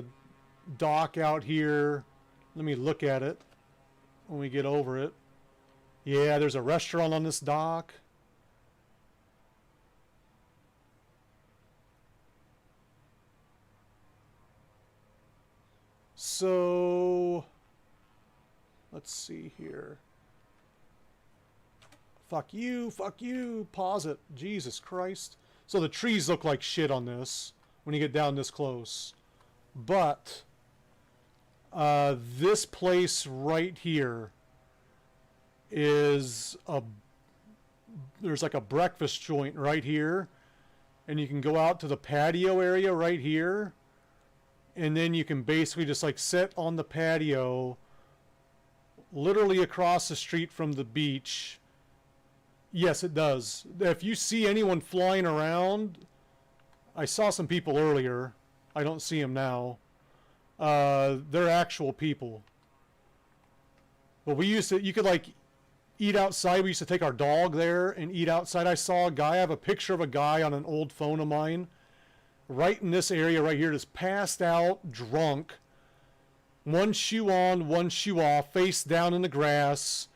out here. Let me look at it when we get over it. Yeah, there's a restaurant on this dock. So, let's see here. Fuck you, pause it. Jesus Christ. So the trees look like shit on this when you get down this close. But this place right here is there's like a breakfast joint right here. And you can go out to the patio area right here. And then you can basically just like sit on the patio literally across the street from the beach. Yes, it does. If you see anyone flying around, I saw some people earlier. I don't see them now. They're actual people. But we used to, you could like eat outside. We used to take our dog there and eat outside. I saw a guy, I have a picture of a guy on an old phone of mine. Right in this area right here, just passed out, drunk. One shoe on, one shoe off, face down in the grass,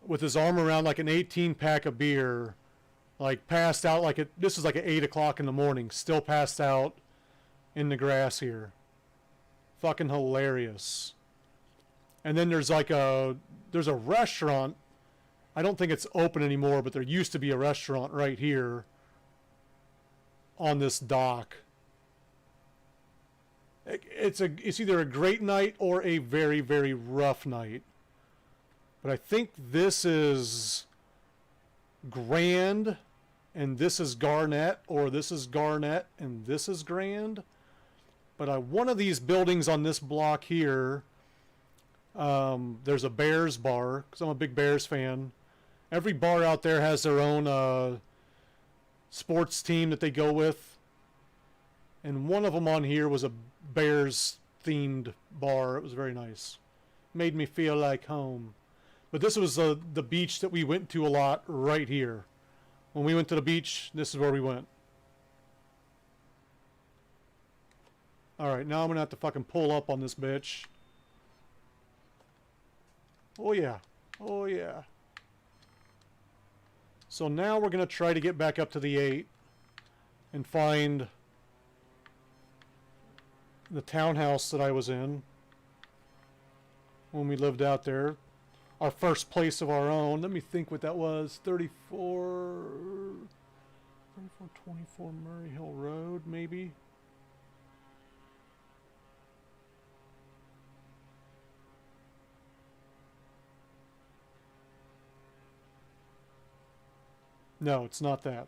with his arm around like an 18-pack of beer. Like passed out like this is like at 8 o'clock in the morning, still passed out in the grass here. Fucking hilarious. And then there's like there's a restaurant. I don't think it's open anymore, but there used to be a restaurant right here on this dock. It's either a great night or a very, very rough night. But I think this is Grand, and this is Garnet, or this is Garnet, and this is Grand. But one of these buildings on this block here, there's a Bears bar, because I'm a big Bears fan. Every bar out there has their own sports team that they go with. And one of them on here was a Bears-themed bar. It was very nice. Made me feel like home. But this was the beach that we went to a lot right here. When we went to the beach, this is where we went. Alright, now I'm going to have to fucking pull up on this bitch. Oh yeah. Oh yeah. So now we're going to try to get back up to the 8 and find the townhouse that I was in when we lived out there. Our first place of our own. Let me think what that was. 3424 Murray Hill Road, maybe? No, it's not that.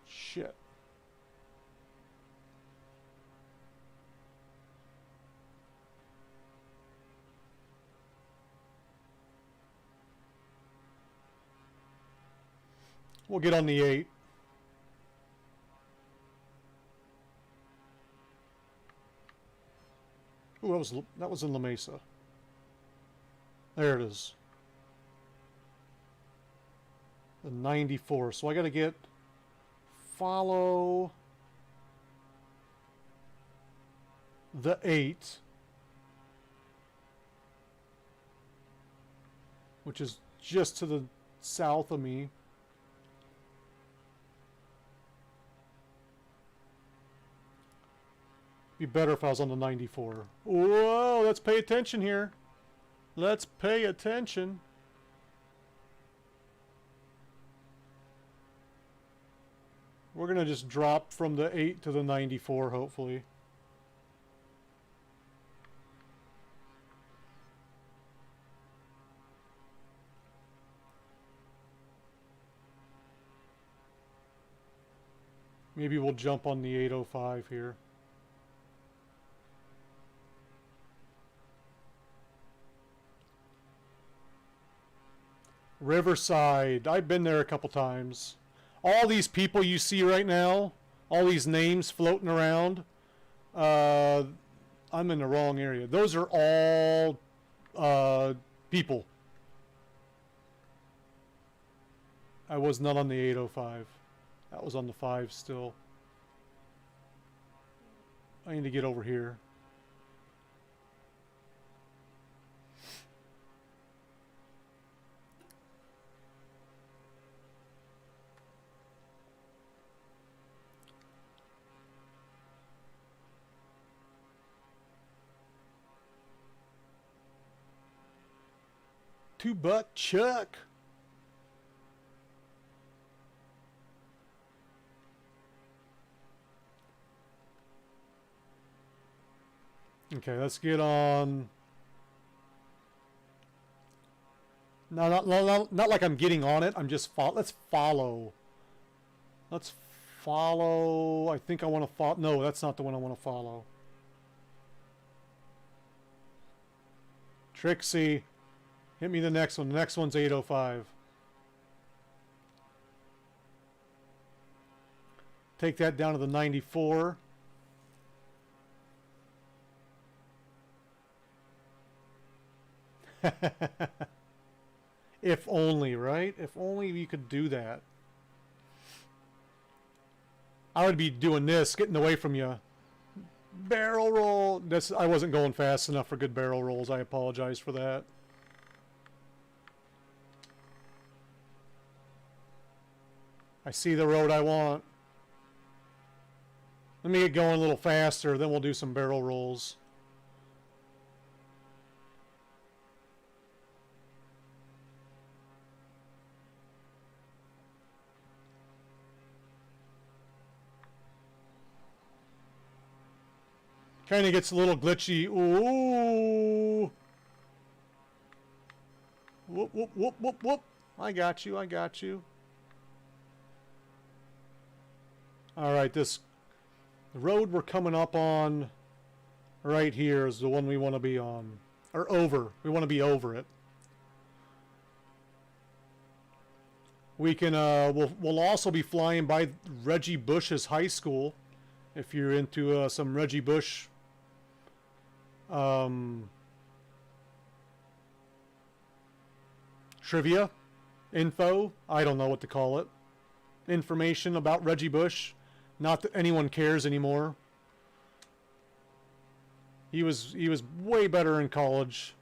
Shit. We'll get on the 8. Ooh, that was in La Mesa. There it is. The 94. So I got to follow the 8, which is just to the south of me. Be better if I was on the 94. Whoa, let's pay attention here. Let's pay attention. We're going to just drop from the 8 to the 94, hopefully. Maybe we'll jump on the 805 here. Riverside. I've been there a couple times. All these people you see right now, all these names floating around, I'm in the wrong area. Those are all people. I was not on the 805. That was on the 5 still. I need to get over here. $2 Chuck. Okay, let's get on. No, not like I'm getting on it. I'm just let's follow. Let's follow. I think I want to follow. No, that's not the one I want to follow. Trixie. Hit me the next one. The next one's 805. Take that down to the 94. If only, right? If only we could do that. I would be doing this, getting away from you. Barrel roll. I wasn't going fast enough for good barrel rolls. I apologize for that. I see the road I want. Let me get going a little faster, then we'll do some barrel rolls. Kind of gets a little glitchy. Ooh. Whoop, whoop, whoop, whoop, whoop. I got you, I got you. Alright, the road we're coming up on right here is the one we want to be on. Or over. We want to be over it. We can, we'll also be flying by Reggie Bush's high school. If you're into some Reggie Bush trivia, info, I don't know what to call it. Information about Reggie Bush. Not that anyone cares anymore. He was way better in college.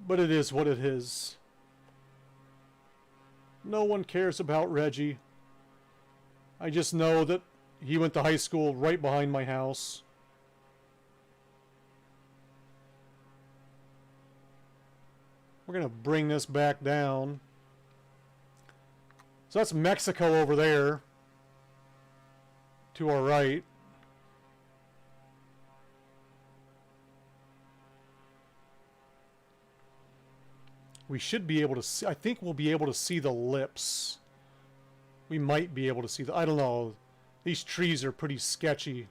But it is what it is. No one cares about Reggie. I just know that he went to high school right behind my house. We're going to bring this back down. So that's Mexico over there. To our right. We should be able to see, I think we'll be able to see the lips. We might be able to see the, I don't know. These trees are pretty sketchy.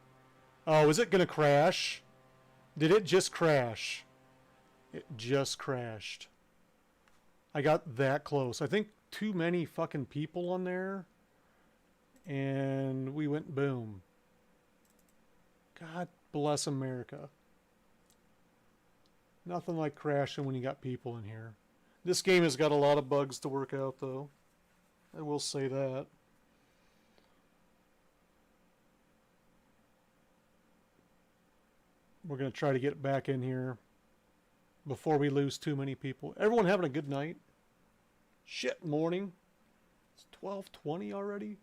Oh, is it going to crash? Did it just crash? It just crashed. I got that close. I think too many fucking people on there. And we went boom. God bless America. Nothing like crashing when you got people in here. This game has got a lot of bugs to work out, though. I will say that. We're going to try to get back in here before we lose too many people. Everyone having a good night? Shit, morning. It's 12:20 already?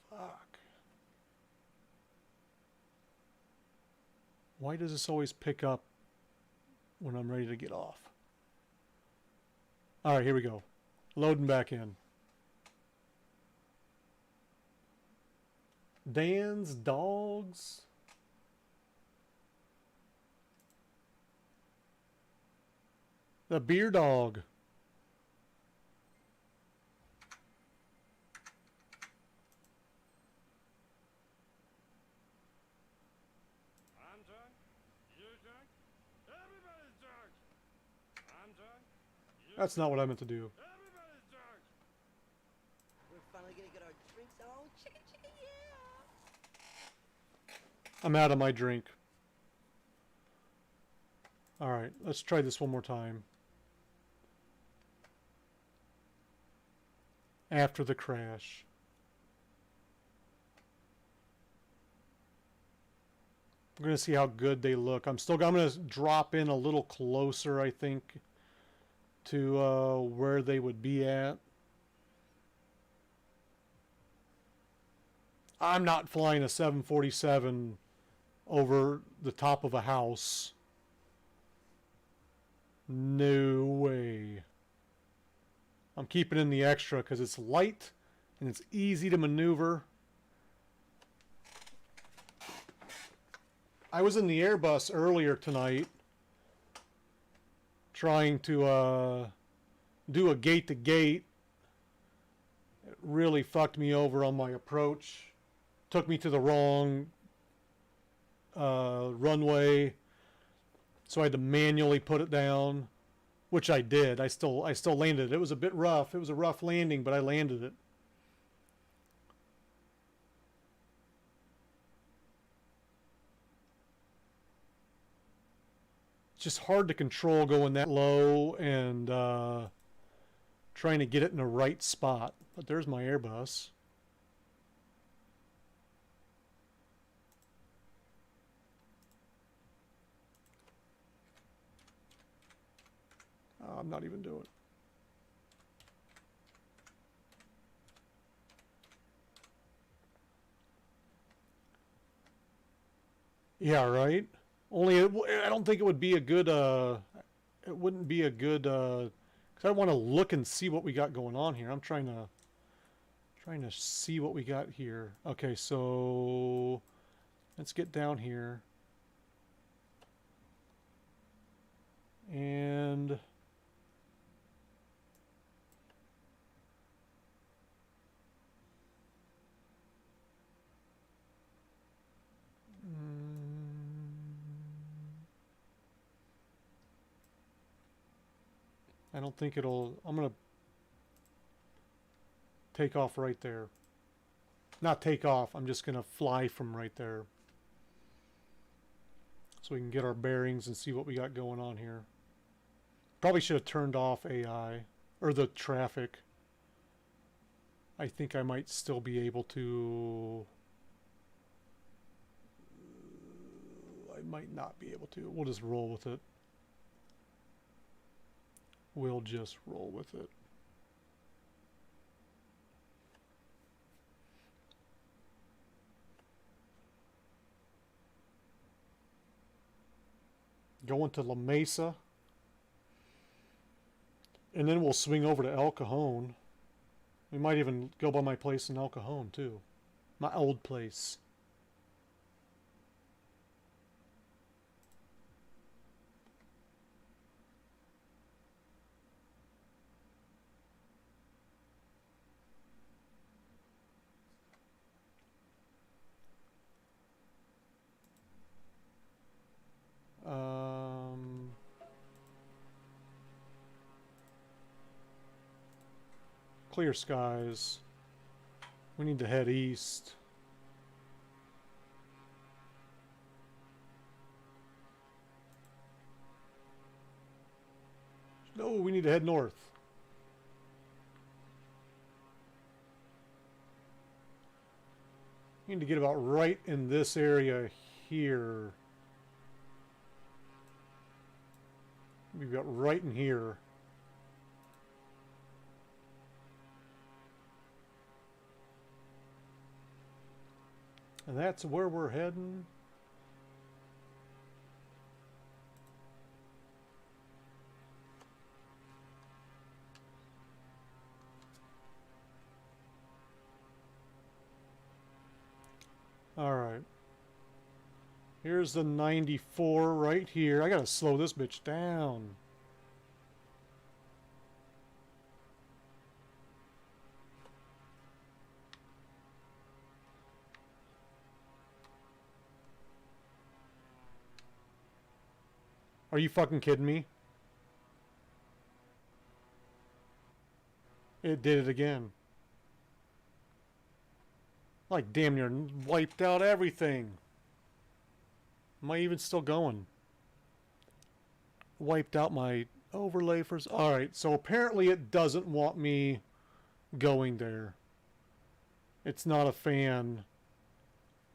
Fuck. Why does this always pick up when I'm ready to get off? Alright, here we go. Loading back in. Dan's dogs. The beer dog. I'm drunk. You're drunk. Everybody's drunk. I'm drunk. That's not what I meant to do. Everybody's drunk. We're finally gonna get our drinks on. Chicka chicka yeah! I'm out of my drink. Alright, let's try this one more time. After the crash. I'm going to see how good they look. I'm going to drop in a little closer, I think, to where they would be at. I'm not flying a 747 over the top of a house. No way. I'm keeping in the extra because it's light and it's easy to maneuver. I was in the Airbus earlier tonight trying to do a gate-to-gate. It really fucked me over on my approach. Took me to the wrong runway, so I had to manually put it down, which I did. I still landed it. It was a bit rough. It was a rough landing, but I landed it. It's just hard to control going that low and trying to get it in the right spot. But there's my Airbus. I'm not even doing it. Yeah, right. Only I don't think it would be a good. It wouldn't be a good. Because I want to look and see what we got going on here. I'm Trying to see what we got here. Okay, so let's get down here. And I don't think it'll, I'm gonna take off right there. Not take off, I'm just gonna fly from right there. So we can get our bearings and see what we got going on here. Probably should have turned off AI, or the traffic. I think I might still be able to... I might not be able to. We'll just roll with it. We'll just roll with it. Going to La Mesa. And then we'll swing over to El Cajon. We might even go by my place in El Cajon too. My old place. Clear skies. We need to head east. No, we need to head north. We need to get about right in this area here. We've got right in here. And that's where we're heading. All right. Here's the 94 right here. I gotta slow this bitch down. Are you fucking kidding me? It did it again. Like damn near wiped out everything. Am I even still going? Wiped out my overlay for... Alright, so apparently it doesn't want me going there. It's not a fan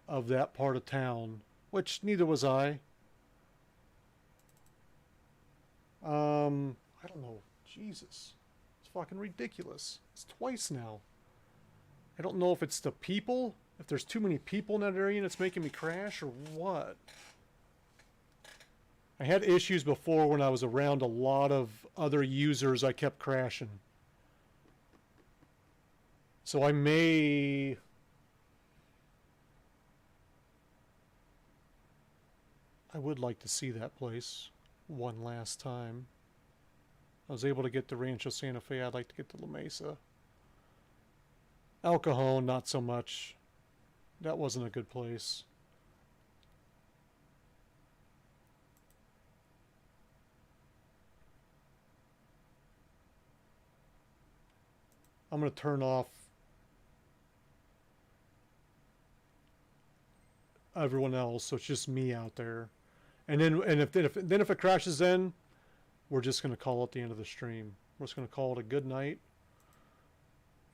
of that part of town. Which neither was I. I don't know. Jesus. It's fucking ridiculous. It's twice now. I don't know if it's the people, if there's too many people in that area and it's making me crash, or what. I had issues before when I was around a lot of other users. I kept crashing. So I may... I would like to see that place one last time. I was able to get to Rancho Santa Fe. I'd like to get to La Mesa. El Cajon, not so much. That wasn't a good place. I'm going to turn off everyone else, so it's just me out there. And then, if it crashes, then we're just going to call it the end of the stream. We're just going to call it a good night,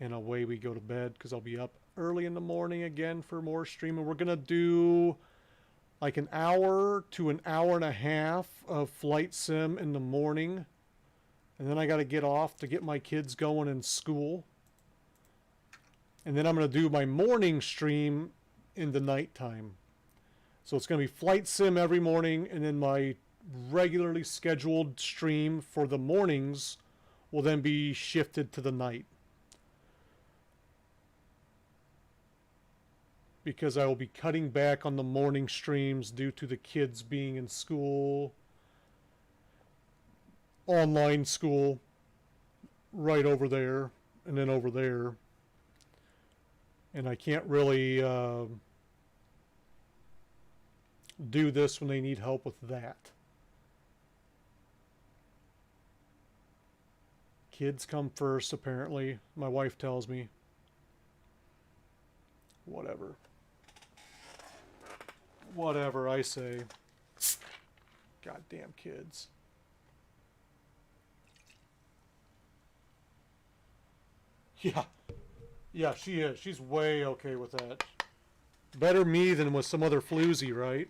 and away we go to bed, because I'll be up early in the morning again for more streaming. We're going to do like an hour to an hour and a half of flight sim in the morning, and then I got to get off to get my kids going in school. And then I'm going to do my morning stream in the nighttime. So it's going to be flight sim every morning, and then my regularly scheduled stream for the mornings will then be shifted to the night. because I will be cutting back on the morning streams due to the kids being in school, online school, right over there, and then over there. And I can't really do this when they need help with that. Kids come first, apparently. My wife tells me. Whatever. Whatever, I say. Goddamn kids. Yeah. Yeah, she is. She's way okay with that. Better me than with some other floozy, right?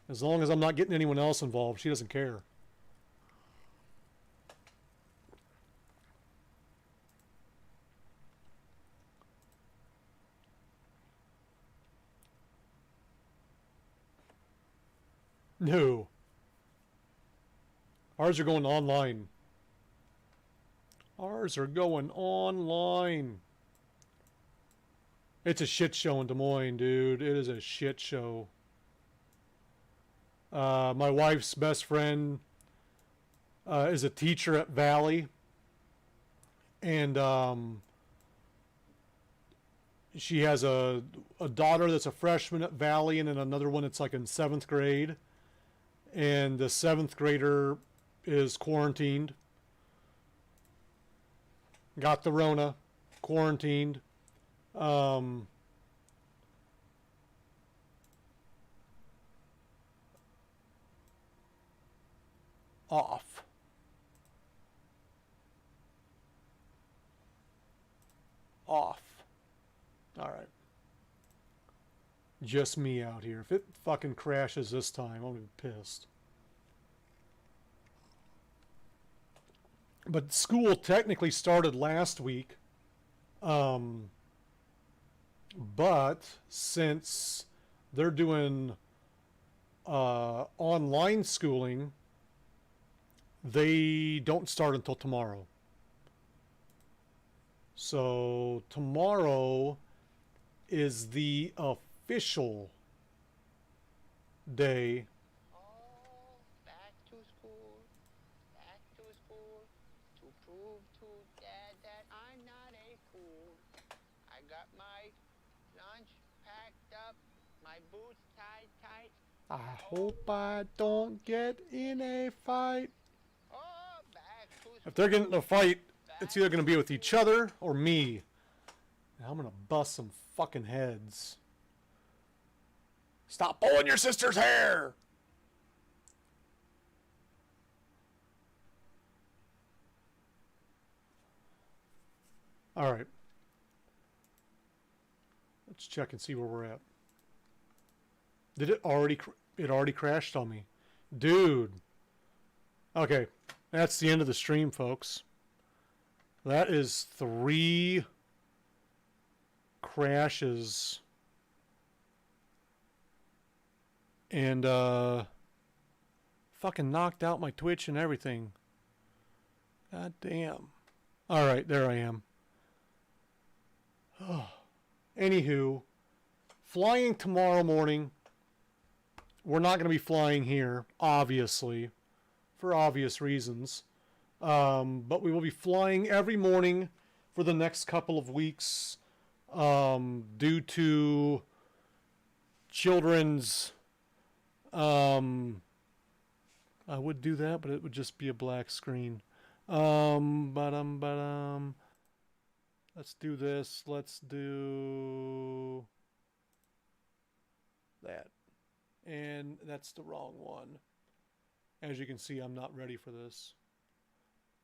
As long as I'm not getting anyone else involved, she doesn't care. No. Ours are going online. Ours are going online. It's a shit show in Des Moines, dude. It is a shit show. My wife's best friend is a teacher at Valley. And she has a daughter that's a freshman at Valley, and then another one that's like in 7th grade. And the 7th grader is quarantined. Got the Rona. Quarantined. Off. Off. Alright. Just me out here. If it fucking crashes this time, I'm gonna be pissed. But school technically started last week. But since they're doing online schooling, they don't start until tomorrow. So tomorrow is the official day. Oh, back to school to prove to Dad that I'm not a fool. I got my lunch packed up, my boots tied tight. I hope I don't get in a fight. Oh, back to school. If they're getting in a fight, it's either going to be with each other or me. And I'm going to bust some fucking heads. Stop pulling your sister's hair! Alright. Let's check and see where we're at. Did it already... It already crashed on me. Dude. Okay. That's the end of the stream, folks. That is 3 crashes. And, fucking knocked out my Twitch and everything. God damn. Alright, there I am. Anywho, flying tomorrow morning. We're not going to be flying here, obviously, for obvious reasons. But we will be flying every morning for the next couple of weeks due to children's... I would do that, but it would just be a black screen. Let's do this. Let's do that. And that's the wrong one. As you can see, I'm not ready for this.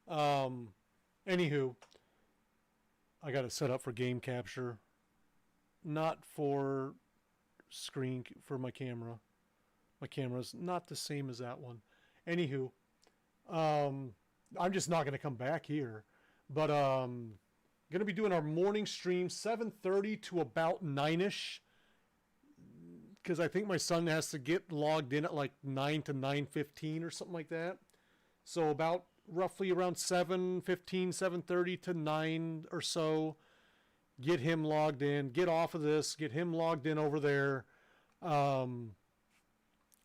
Anywho, I got it set up for game capture, not for screen, for my camera. My camera's not the same as that one. Anywho, I'm just not going to come back here. But going to be doing our morning stream 7:30 to about 9ish. Because I think my son has to get logged in at like 9 to 9:15 or something like that. So about roughly around 7:15, 7:30 to 9 or so, get him logged in, get off of this, get him logged in over there. And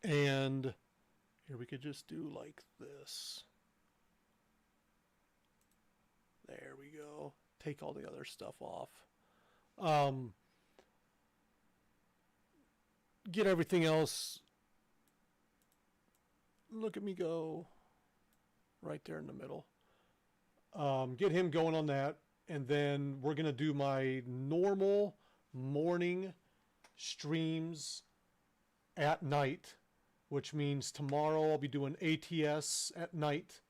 here we could just do like this. There we go. Take all the other stuff off. Get everything else. Look at me go. Right there in the middle. Get him going on that. And then we're going to do my normal morning streams at night, which means tomorrow I'll be doing ATS at night.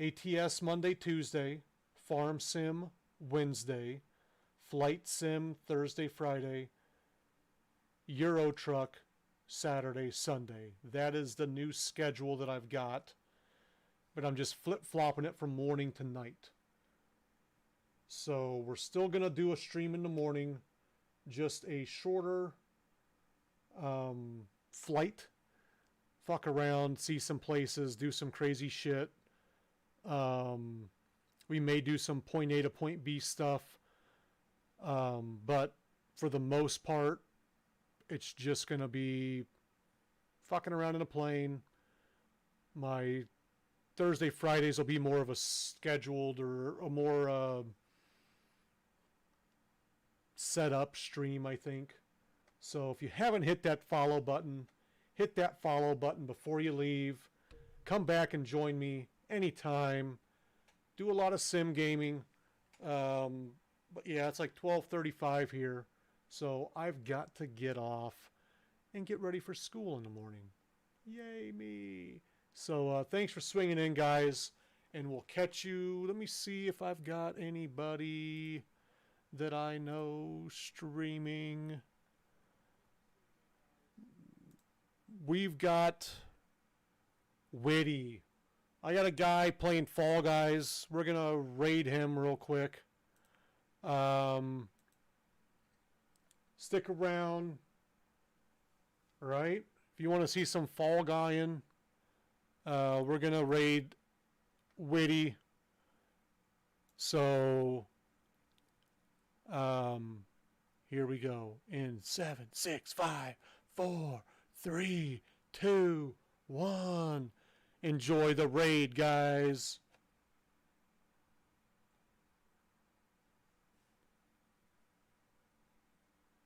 ATS Monday, Tuesday. Farm Sim Wednesday. Flight Sim Thursday, Friday. Euro Truck Saturday, Sunday. That is the new schedule that I've got. But I'm just flip-flopping it from morning to night. So we're still going to do a stream in the morning. Just a shorter flight. Fuck around, see some places, do some crazy shit. We may do some point A to point B stuff. But for the most part, it's just going to be fucking around in a plane. My Thursday, Fridays will be more of a scheduled or a more set up stream, I think. So if you haven't hit that follow button, hit that follow button before you leave. Come back and join me anytime. Do a lot of sim gaming. But yeah, it's like 12:35 here. So I've got to get off and get ready for school in the morning. Yay me. So thanks for swinging in, guys. And we'll catch you. Let me see if I've got anybody that I know streaming. We've got Witty. I got a guy playing Fall Guys. We're going to raid him real quick. Stick around. All right? If you want to see some Fall Guying, we're going to raid Witty. So, here we go. In 7, 6, 5, 4, 3, 2, 1. Enjoy the raid, guys.